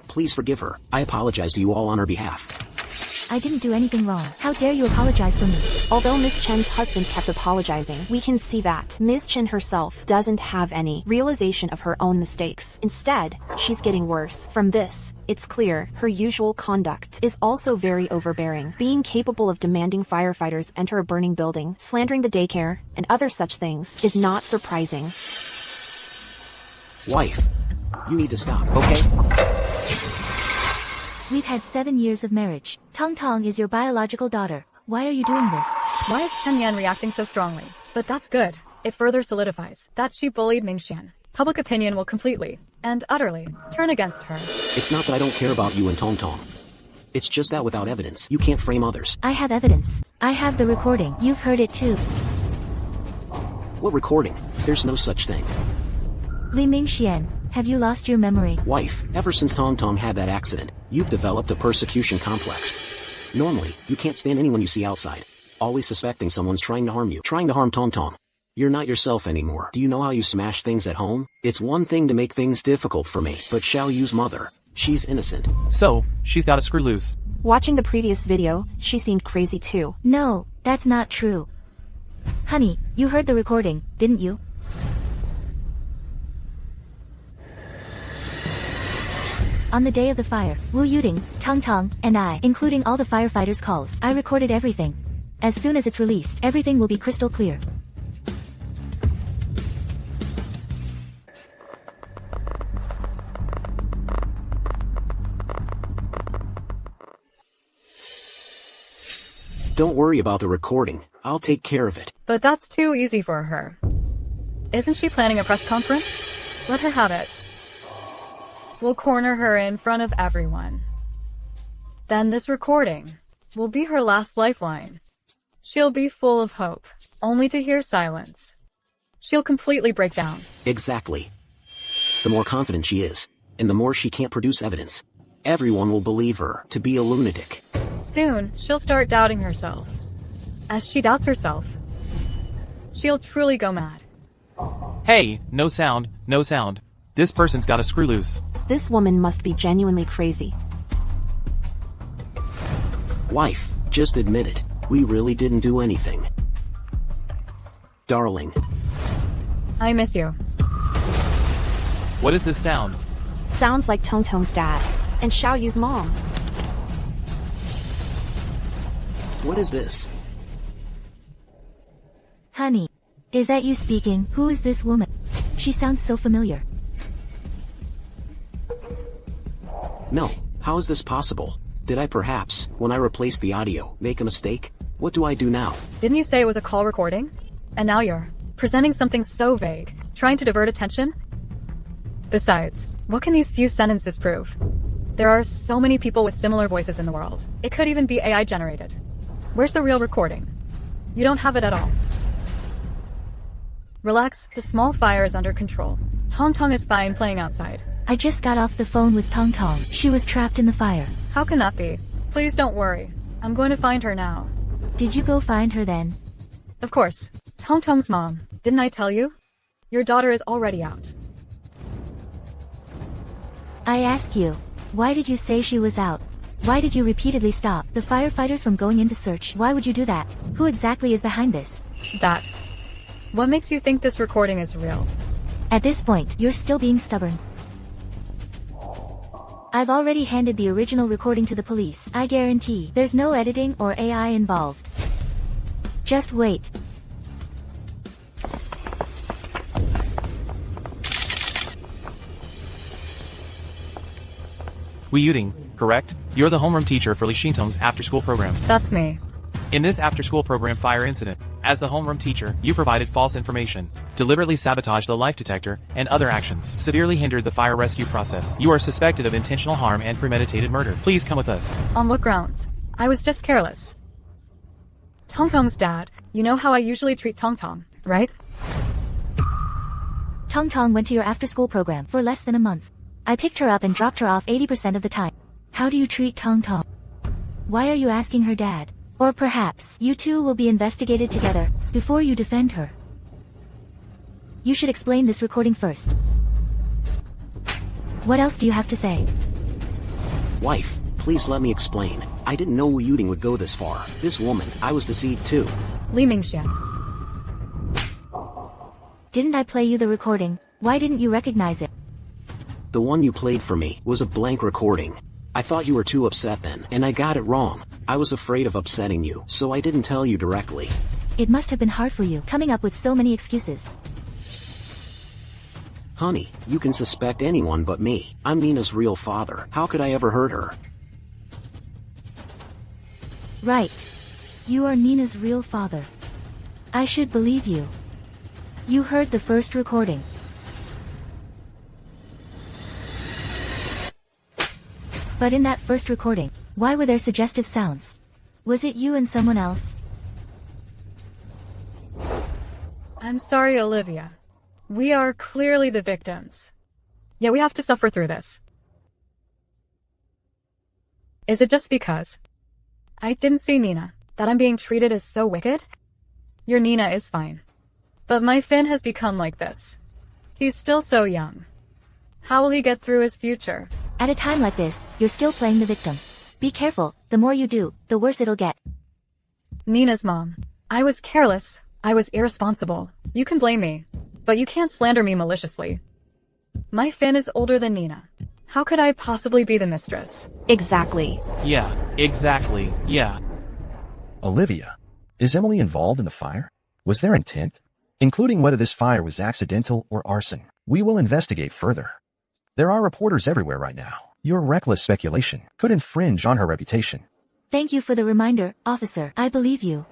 Please forgive her. I apologize to you all on her behalf. I didn't do anything wrong. How dare you apologize for me? Although Ms. Chen's husband kept apologizing, we can see that Ms. Chen herself doesn't have any realization of her own mistakes. Instead, she's getting worse. From this, it's clear her usual conduct is also very overbearing. Being capable of demanding firefighters enter a burning building, slandering the daycare, and other such things is not surprising. Wife, you need to stop, okay? We've had 7 years of marriage. Tong Tong is your biological daughter. Why are you doing this? Why is Chen Yan reacting so strongly? But that's good. It further solidifies that she bullied Mingxian. Public opinion will completely and utterly turn against her. It's not that I don't care about you and Tong Tong. It's just that without evidence, you can't frame others. I have evidence. I have the recording. You've heard it too. What recording? There's no such thing. Li Mingxian, have you lost your memory? Wife, ever since Tong Tong had that accident, you've developed a persecution complex. Normally, you can't stand anyone you see outside. Always suspecting someone's trying to harm you. Trying to harm Tong Tong. You're not yourself anymore. Do you know how you smash things at home? It's one thing to make things difficult for me, but Xiao Yu's mother. She's innocent. So, she's got a screw loose. Watching the previous video, she seemed crazy too. No, that's not true. Honey, you heard the recording, didn't you? On the day of the fire, Wu Yuding, Tong Tong, and I, including all the firefighters' calls, I recorded everything. As soon as it's released, everything will be crystal clear. Don't worry about the recording. I'll take care of it. But that's too easy for her. Isn't she planning a press conference? Let her have it. We'll corner her in front of everyone. Then this recording will be her last lifeline. She'll be full of hope, only to hear silence. She'll completely break down. Exactly. The more confident she is, and the more she can't produce evidence, everyone will believe her to be a lunatic. Soon, she'll start doubting herself. As she doubts herself, she'll truly go mad. Hey, no sound, no sound. This person's got a screw loose. This woman must be genuinely crazy. Wife, just admit it. We really didn't do anything. Darling. I miss you. What is this sound? Sounds like Tong Tong's dad and Xiao Yu's mom. What is this? Honey, is that you speaking? Who is this woman? She sounds so familiar. No, how is this possible? Did I perhaps, when I replaced the audio, make a mistake? What do I do now? Didn't you say it was a call recording? And now you're presenting something so vague, trying to divert attention? Besides, what can these few sentences prove? There are so many people with similar voices in the world. It could even be AI generated. Where's the real recording? You don't have it at all. Relax, the small fire is under control. Tong Tong is fine playing outside. I just got off the phone with Tong Tong. She was trapped in the fire. How can that be? Please don't worry. I'm going to find her now. Did you go find her then? Of course. Tong Tong's mom. Didn't I tell you? Your daughter is already out. I ask you, why did you say she was out? Why did you repeatedly stop the firefighters from going in to search? Why would you do that? Who exactly is behind this? That. What makes you think this recording is real? At this point, you're still being stubborn. I've already handed the original recording to the police. I guarantee there's no editing or AI involved. Just wait. Wu Yuding, correct? You're the homeroom teacher for Li Xintong's after-school program. That's me. In this after-school program fire incident, as the homeroom teacher, you provided false information, deliberately sabotaged the life detector, and other actions, severely hindered the fire rescue process. You are suspected of intentional harm and premeditated murder. Please come with us. On what grounds? I was just careless. Tong Tong's dad. You know how I usually treat Tong Tong, right? Tong Tong went to your after-school program for less than a month. I picked her up and dropped her off 80% of the time. How do you treat Tong Tong? Why are you asking her dad? Or perhaps, you two will be investigated together, before you defend her. You should explain this recording first. What else do you have to say? Wife, please let me explain. I didn't know Wu Yuding would go this far. This woman, I was deceived too. Li Mingxian. Didn't I play you the recording? Why didn't you recognize it? The one you played for me was a blank recording. I thought you were too upset then, and I got it wrong. I was afraid of upsetting you, so I didn't tell you directly. It must have been hard for you, coming up with so many excuses. Honey, you can suspect anyone but me. I'm Nina's real father. How could I ever hurt her? Right. You are Nina's real father. I should believe you. You heard the first recording. But in that first recording, why were there suggestive sounds? Was it you and someone else? I'm sorry, Olivia. We are clearly the victims. Yet we have to suffer through this. Is it just because I didn't see Nina that I'm being treated as so wicked? Your Nina is fine. But my Finn has become like this. He's still so young. How will he get through his future? At a time like this, you're still playing the victim. Be careful, the more you do, the worse it'll get. Nina's mom. I was careless. I was irresponsible. You can blame me, but you can't slander me maliciously. My Finn is older than Nina. How could I possibly be the mistress? Exactly. Yeah, exactly, yeah. Olivia, is Emily involved in the fire? Was there intent? Including whether this fire was accidental or arson. We will investigate further. There are reporters everywhere right now. Your reckless speculation could infringe on her reputation. Thank you for the reminder, officer. I believe you.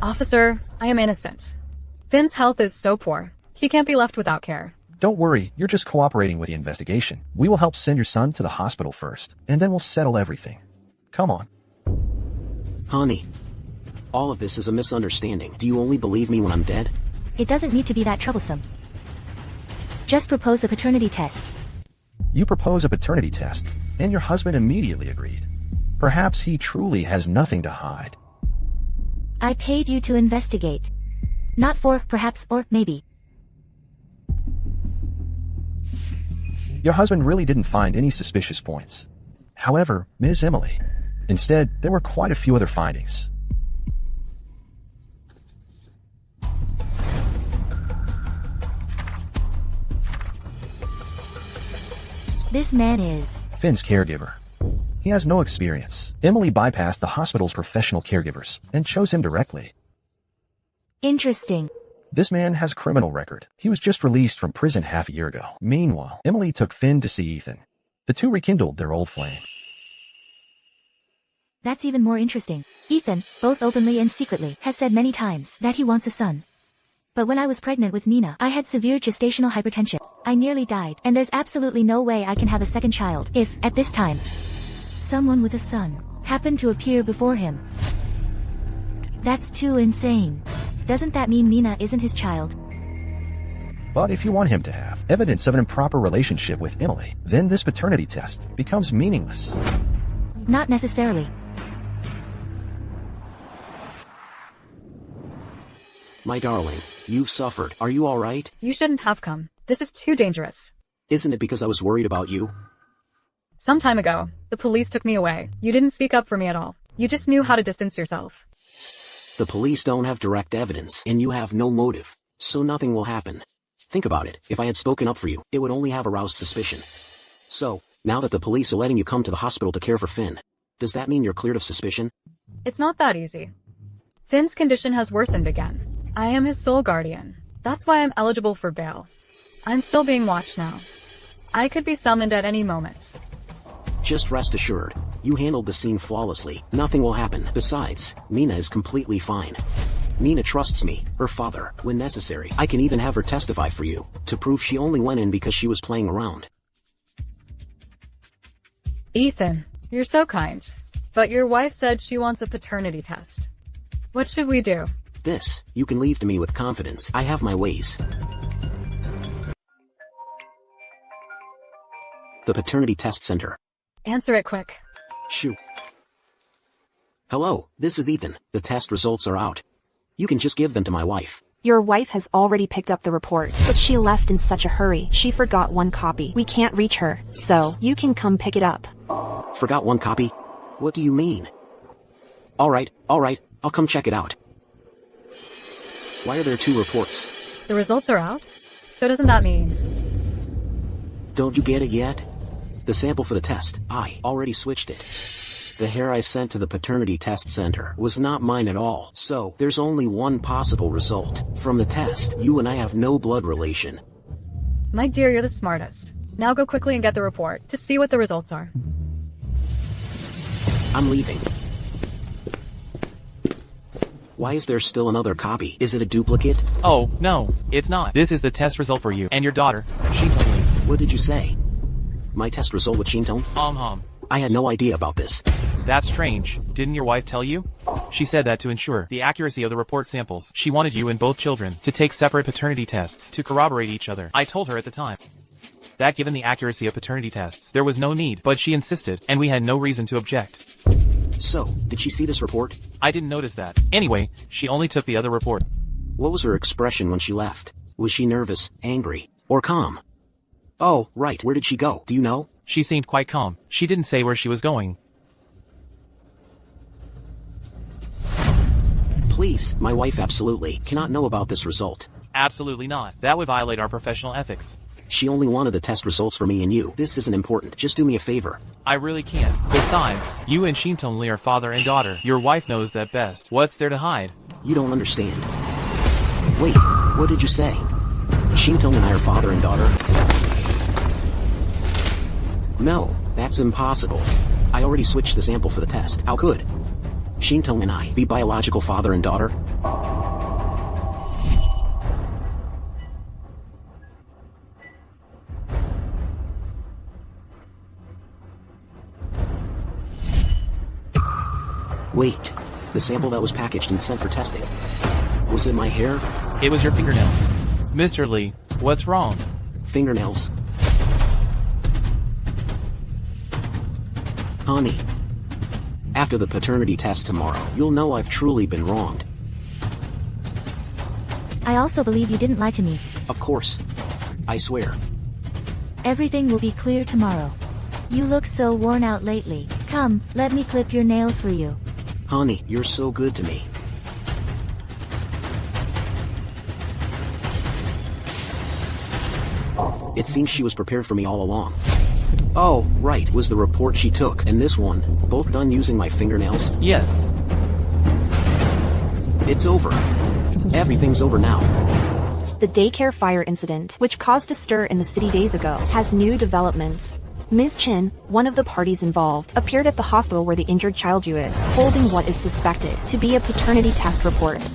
Officer, I am innocent. Finn's health is so poor. He can't be left without care. Don't worry, you're just cooperating with the investigation. We will help send your son to the hospital first, and then we'll settle everything. Come on. Honey, all of this is a misunderstanding. Do you only believe me when I'm dead? It doesn't need to be that troublesome. Just propose the paternity test. You propose a paternity test, and your husband immediately agreed. Perhaps he truly has nothing to hide. I paid you to investigate. Not for, perhaps, or maybe. Your husband really didn't find any suspicious points. However, Ms. Emily, instead, there were quite a few other findings. This man is Finn's caregiver. He has no experience. Emily bypassed the hospital's professional caregivers and chose him directly. interesting. This man has a criminal record. He was just released from prison half a year ago. Meanwhile, Emily took Finn to see Ethan. The two rekindled their old flame. That's even more interesting. Ethan, both openly and secretly, has said many times that he wants a son. But when I was pregnant with Nina, I had severe gestational hypertension. I nearly died, and there's absolutely no way I can have a second child if, at this time, someone with a son happened to appear before him. That's too insane. Doesn't that mean Nina isn't his child? But if you want him to have evidence of an improper relationship with Emily, then this paternity test becomes meaningless. Not necessarily. My darling, you've suffered. Are you alright? You shouldn't have come. This is too dangerous. Isn't it because I was worried about you? Some time ago, the police took me away. You didn't speak up for me at all. You just knew how to distance yourself. The police don't have direct evidence, and you have no motive, so nothing will happen. Think about it. If I had spoken up for you, it would only have aroused suspicion. So, now that the police are letting you come to the hospital to care for Finn, does that mean you're cleared of suspicion? It's not that easy. Finn's condition has worsened again. I am his sole guardian. That's why I'm eligible for bail. I'm still being watched now. I could be summoned at any moment. Just rest assured, you handled the scene flawlessly. Nothing will happen. Besides, Nina is completely fine. Nina trusts me, her father, when necessary. I can even have her testify for you, to prove she only went in because she was playing around. Ethan, you're so kind. But your wife said she wants a paternity test. What should we do? This, you can leave to me with confidence. I have my ways. The Paternity Test Center. Answer it quick. Shoo. Hello, this is Ethan. The test results are out. You can just give them to my wife. Your wife has already picked up the report, but she left in such a hurry. She forgot one copy. We can't reach her, so you can come pick it up. Forgot one copy? What do you mean? Alright, I'll come check it out. Why are there two reports? The results are out? So doesn't that mean... Don't you get it yet? The sample for the test, I already switched it. The hair I sent to the Paternity Test Center was not mine at all, so there's only one possible result. From the test, you and I have no blood relation. My dear, you're the smartest. Now go quickly and get the report to see what the results are. I'm leaving. Why is there still another copy? Is it a duplicate? Oh, no, it's not. This is the test result for you and your daughter. She told me. What did you say? My test result with Shintong? I had no idea about this. That's strange. Didn't your wife tell you? She said that to ensure the accuracy of the report samples, she wanted you and both children to take separate paternity tests to corroborate each other. I told her at the time that given the accuracy of paternity tests, there was no need, but she insisted, and we had no reason to object. So, did she see this report? I didn't notice that. Anyway, she only took the other report. What was her expression when she left? Was she nervous, angry, or calm? Oh, right, where did she go? Do you know? She seemed quite calm. She didn't say where she was going. Please, my wife absolutely cannot know about this result. Absolutely not. That would violate our professional ethics. She only wanted the test results for me and you. This isn't important. Just do me a favor. I really can't. Besides, you and Shintong Li are father and daughter. Your wife knows that best. What's there to hide? You don't understand. Wait, what did you say? Shintong and I are father and daughter? No, that's impossible. I already switched the sample for the test. How could Shintong and I be biological father and daughter? Wait, the sample that was packaged and sent for testing. Was it my hair? It was your fingernail. Mr. Lee, what's wrong? Fingernails. Honey, after the paternity test tomorrow, you'll know I've truly been wronged. I also believe you didn't lie to me. Of course. I swear. Everything will be clear tomorrow. You look so worn out lately. Come, let me clip your nails for you. Honey, you're so good to me. It seems she was prepared for me all along. Oh, right, was the report she took, and this one, both done using my fingernails? Yes. It's over. Everything's over now. The daycare fire incident, which caused a stir in the city days ago, has new developments. Ms. Chin, one of the parties involved, appeared at the hospital where the injured child is, holding what is suspected to be a paternity test report.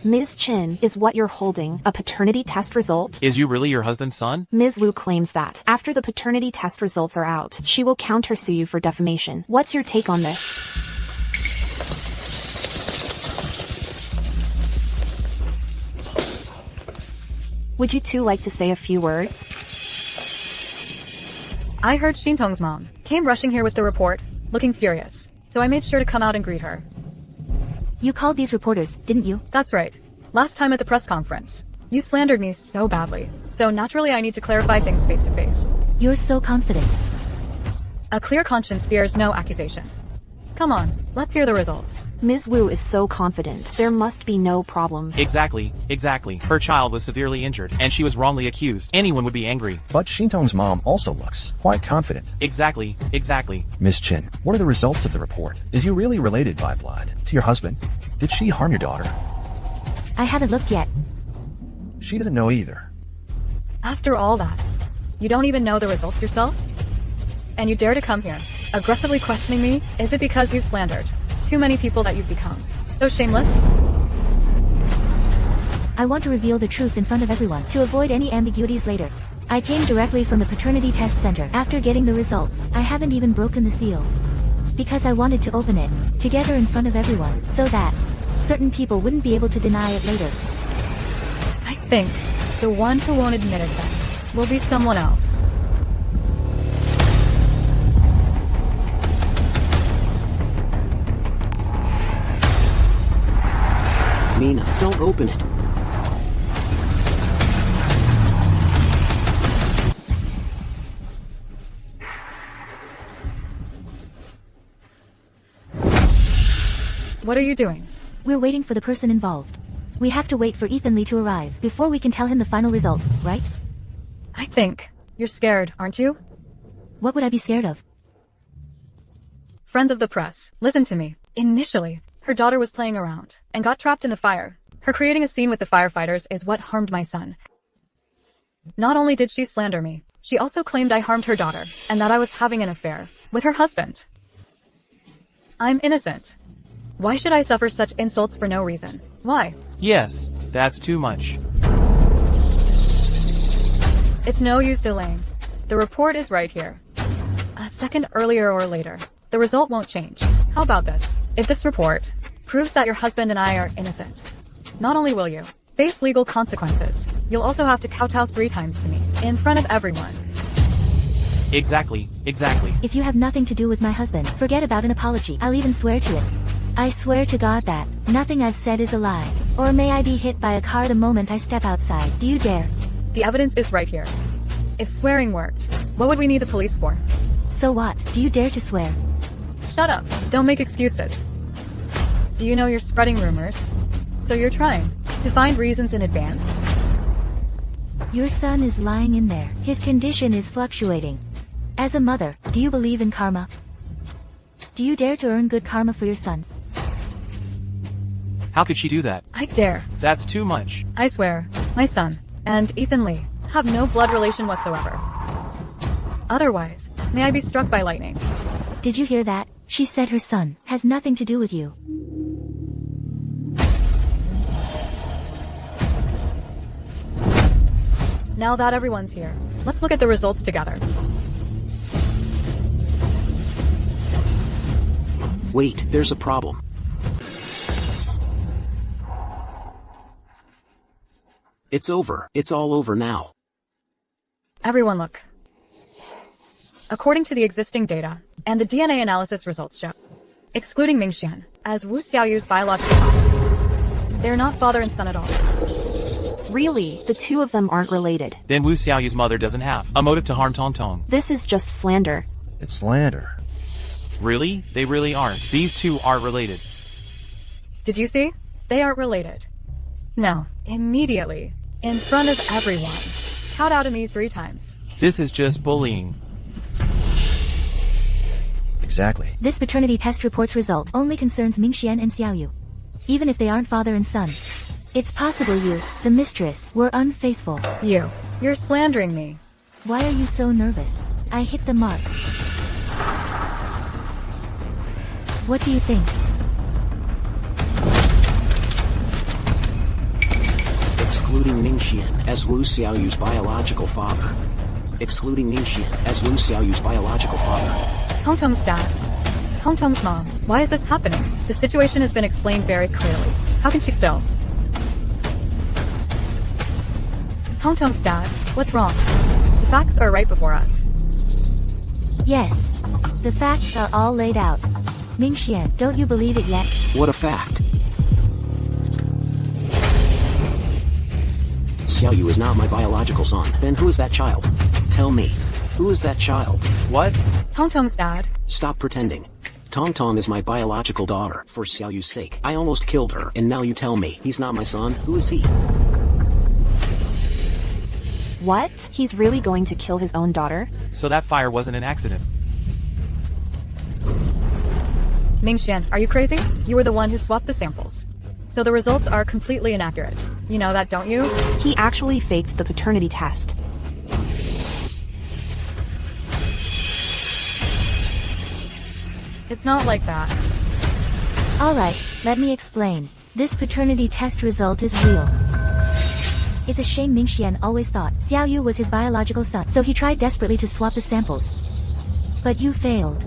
Ms. Chin, is what you're holding a paternity test result? Is you really your husband's son? Ms. Wu claims that, after the paternity test results are out, she will countersue you for defamation. What's your take on this? Would you two like to say a few words? I heard Shintong's mom came rushing here with the report, looking furious, so I made sure to come out and greet her. You called these reporters, didn't you? That's right. Last time at the press conference, you slandered me so badly, so naturally I need to clarify things face to face. You're so confident. A clear conscience fears no accusation. Come on, let's hear the results. Ms. Wu is so confident. There must be no problem. Exactly. Her child was severely injured, and she was wrongly accused. Anyone would be angry. But Shintong's mom also looks quite confident. Exactly. Miss Chin, what are the results of the report? Is you really related by blood to your husband? Did she harm your daughter? I haven't looked yet. She doesn't know either. After all that, you don't even know the results yourself? And you dare to come here, aggressively questioning me? Is it because you've slandered too many people that you've become so shameless? I want to reveal the truth in front of everyone to avoid any ambiguities later. I came directly from the paternity test center after getting the results. I haven't even broken the seal. Because I wanted to open it together in front of everyone so that certain people wouldn't be able to deny it later. I think the one who won't admit it then will be someone else. Mina, don't open it. What are you doing? We're waiting for the person involved. We have to wait for Ethan Lee to arrive before we can tell him the final result, right? I think you're scared, aren't you? What would I be scared of? Friends of the press, listen to me. Initially, her daughter was playing around and got trapped in the fire. Her creating a scene with the firefighters is what harmed my son. Not only did she slander me, she also claimed I harmed her daughter and that I was having an affair with her husband. I'm innocent. Why should I suffer such insults for no reason? Why? Yes, that's too much. It's no use delaying. The report is right here. A second earlier or later, the result won't change. How about this? If this report proves that your husband and I are innocent, not only will you face legal consequences, you'll also have to kowtow 3 times to me, in front of everyone. Exactly. If you have nothing to do with my husband, forget about an apology. I'll even swear to it. I swear to God that nothing I've said is a lie. Or may I be hit by a car the moment I step outside. Do you dare? The evidence is right here. If swearing worked, what would we need the police for? So what? Do you dare to swear? Shut up. Don't make excuses. Do you know you're spreading rumors? So you're trying to find reasons in advance. Your son is lying in there. His condition is fluctuating. As a mother, do you believe in karma? Do you dare to earn good karma for your son? How could she do that? I dare. That's too much. I swear, my son and Ethan Lee have no blood relation whatsoever. Otherwise, may I be struck by lightning. Did you hear that? She said her son has nothing to do with you. Now that everyone's here, let's look at the results together. Wait, there's a problem. It's over. It's all over now. Everyone look. According to the existing data, and the DNA analysis results show, excluding Mingxian, as Wu Xiaoyu's biological father, they're not father and son at all. Really, the 2 of them aren't related. Then Wu Xiaoyu's mother doesn't have a motive to harm Tong Tong. This is just slander. It's slander. Really? They really aren't. These 2 aren't related. Did you see? They aren't related. Now, immediately, in front of everyone, kowtow to me 3 times. This is just bullying. Exactly. This paternity test report's result only concerns Mingxian and Xiaoyu. Even if they aren't father and son. It's possible you, the mistress, were unfaithful. You're slandering me. Why are you so nervous? I hit the mark. What do you think? Excluding Mingxian as Wu Xiaoyu's biological father. Excluding Mingxian as Wu Xiaoyu's biological father. Tong Tong's dad. Tong Tong's mom. Why is this happening? The situation has been explained very clearly. How can she still? Tong Tong's dad. What's wrong? The facts are right before us. Yes. The facts are all laid out. Mingxian, don't you believe it yet? What a fact. Xiaoyu is not my biological son. Then who is that child? Tell me. Who is that child? What? Tong Tong's dad. Stop pretending. Tong Tong is my biological daughter. For Xiaoyu's sake, I almost killed her, and now you tell me he's not my son? Who is he? What? He's really going to kill his own daughter? So that fire wasn't an accident. Mingxian, are you crazy? You were the one who swapped the samples. So the results are completely inaccurate. You know that, don't you? He actually faked the paternity test. It's not like that. Alright, let me explain. This paternity test result is real. It's a shame Mingxian always thought Xiaoyu was his biological son, so he tried desperately to swap the samples. But you failed.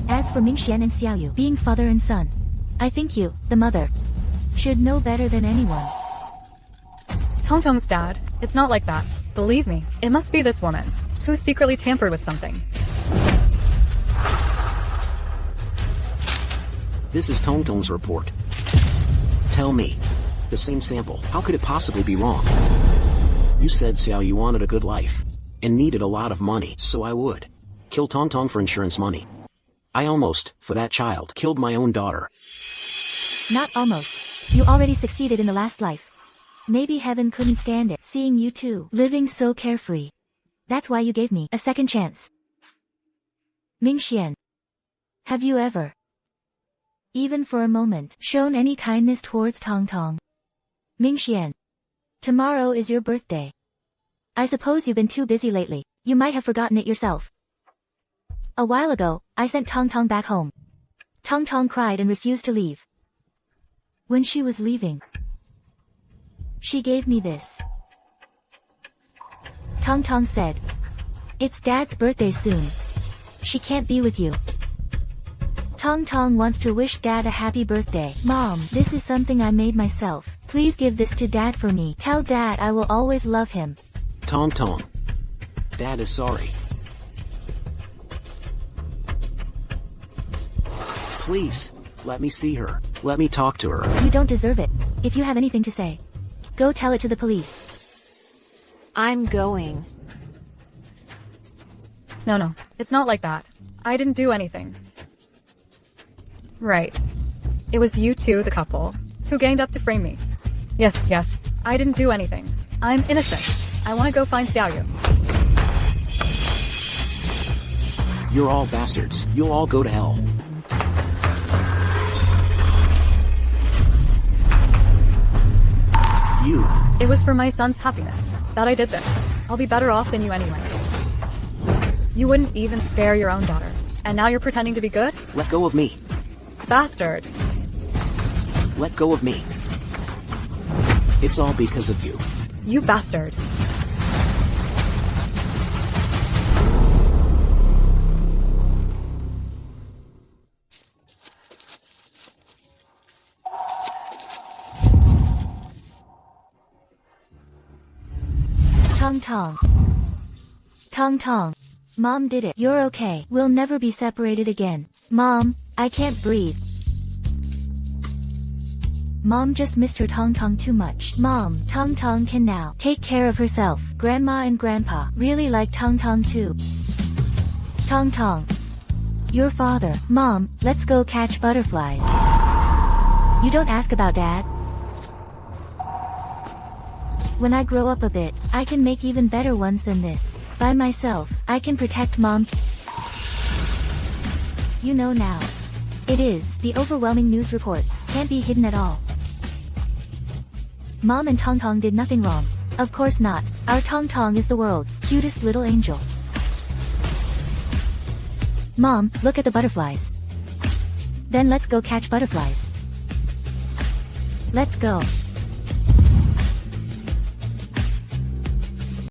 As for Mingxian and Xiaoyu being father and son, I think you, the mother, should know better than anyone. Tong Tong's dad. It's not like that. Believe me, it must be this woman, who secretly tampered with something. This is Tong Tong's report. Tell me. The same sample. How could it possibly be wrong? You said Xiaoyu wanted a good life, and needed a lot of money, so I would kill Tong Tong for insurance money. I almost, for that child, killed my own daughter. Not almost. You already succeeded in the last life. Maybe heaven couldn't stand it, seeing you two living so carefree. That's why you gave me a second chance. Mingxian, have you ever, even for a moment, shown any kindness towards Tong Tong? Mingxian, tomorrow is your birthday. I suppose you've been too busy lately. You might have forgotten it yourself. A while ago, I sent Tong Tong back home. Tong Tong cried and refused to leave. When she was leaving, she gave me this. Tong Tong said, "It's Dad's birthday soon. She can't be with you. Tong Tong wants to wish Dad a happy birthday. Mom, this is something I made myself. Please give this to Dad for me. Tell Dad I will always love him." Tong Tong. Dad is sorry. Please, let me see her. Let me talk to her. You don't deserve it. If you have anything to say, go tell it to the police. I'm going. No, it's not like that. I didn't do anything. Right. It was you two, the couple, who ganged up to frame me. Yes, I didn't do anything. I'm innocent. I want to go find Xiaoyu. You're all bastards. You'll all go to hell. You. It was for my son's happiness that I did this. I'll be better off than you anyway. You wouldn't even spare your own daughter. And now you're pretending to be good? Let go of me. Bastard. Let go of me. It's all because of you. You bastard. Tong Tong. Tong Tong. Mom did it. You're okay. We'll never be separated again. Mom, I can't breathe. Mom just missed her Tong Tong too much. Mom, Tong Tong can now take care of herself. Grandma and Grandpa really like Tong Tong too. Tong Tong. Your father. Mom, let's go catch butterflies. You don't ask about Dad. When I grow up a bit, I can make even better ones than this. By myself, I can protect Mom. You know now. It is, the overwhelming news reports, can't be hidden at all. Mom and Tong Tong did nothing wrong. Of course not. Our Tong Tong is the world's cutest little angel. Mom, look at the butterflies. Then let's go catch butterflies. Let's go.